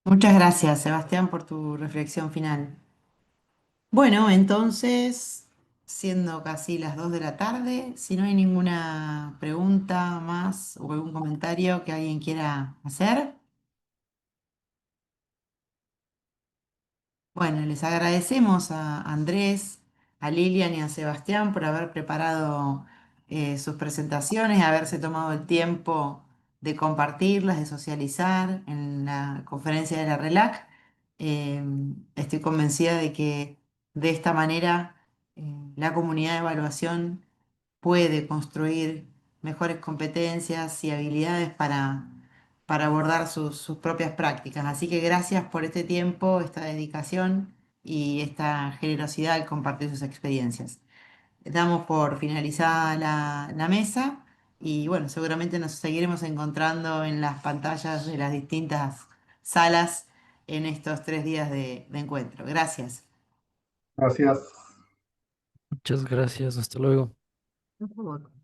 Muchas gracias, Sebastián, por tu reflexión final. Bueno, entonces, siendo casi las 2 de la tarde, si no hay ninguna pregunta más o algún comentario que alguien quiera hacer. Bueno, les agradecemos a Andrés, a Lilian y a Sebastián por haber preparado sus presentaciones, haberse tomado el tiempo de compartirlas, de socializar en la conferencia de la RELAC. Eh, Estoy convencida de que de esta manera la comunidad de evaluación puede construir mejores competencias y habilidades para abordar sus propias prácticas. Así que gracias por este tiempo, esta dedicación y esta generosidad al compartir sus experiencias. Damos por finalizada la mesa y bueno, seguramente nos seguiremos encontrando en las pantallas de las distintas salas en estos 3 días de encuentro. Gracias. Gracias. Muchas gracias, hasta luego. Muito louco.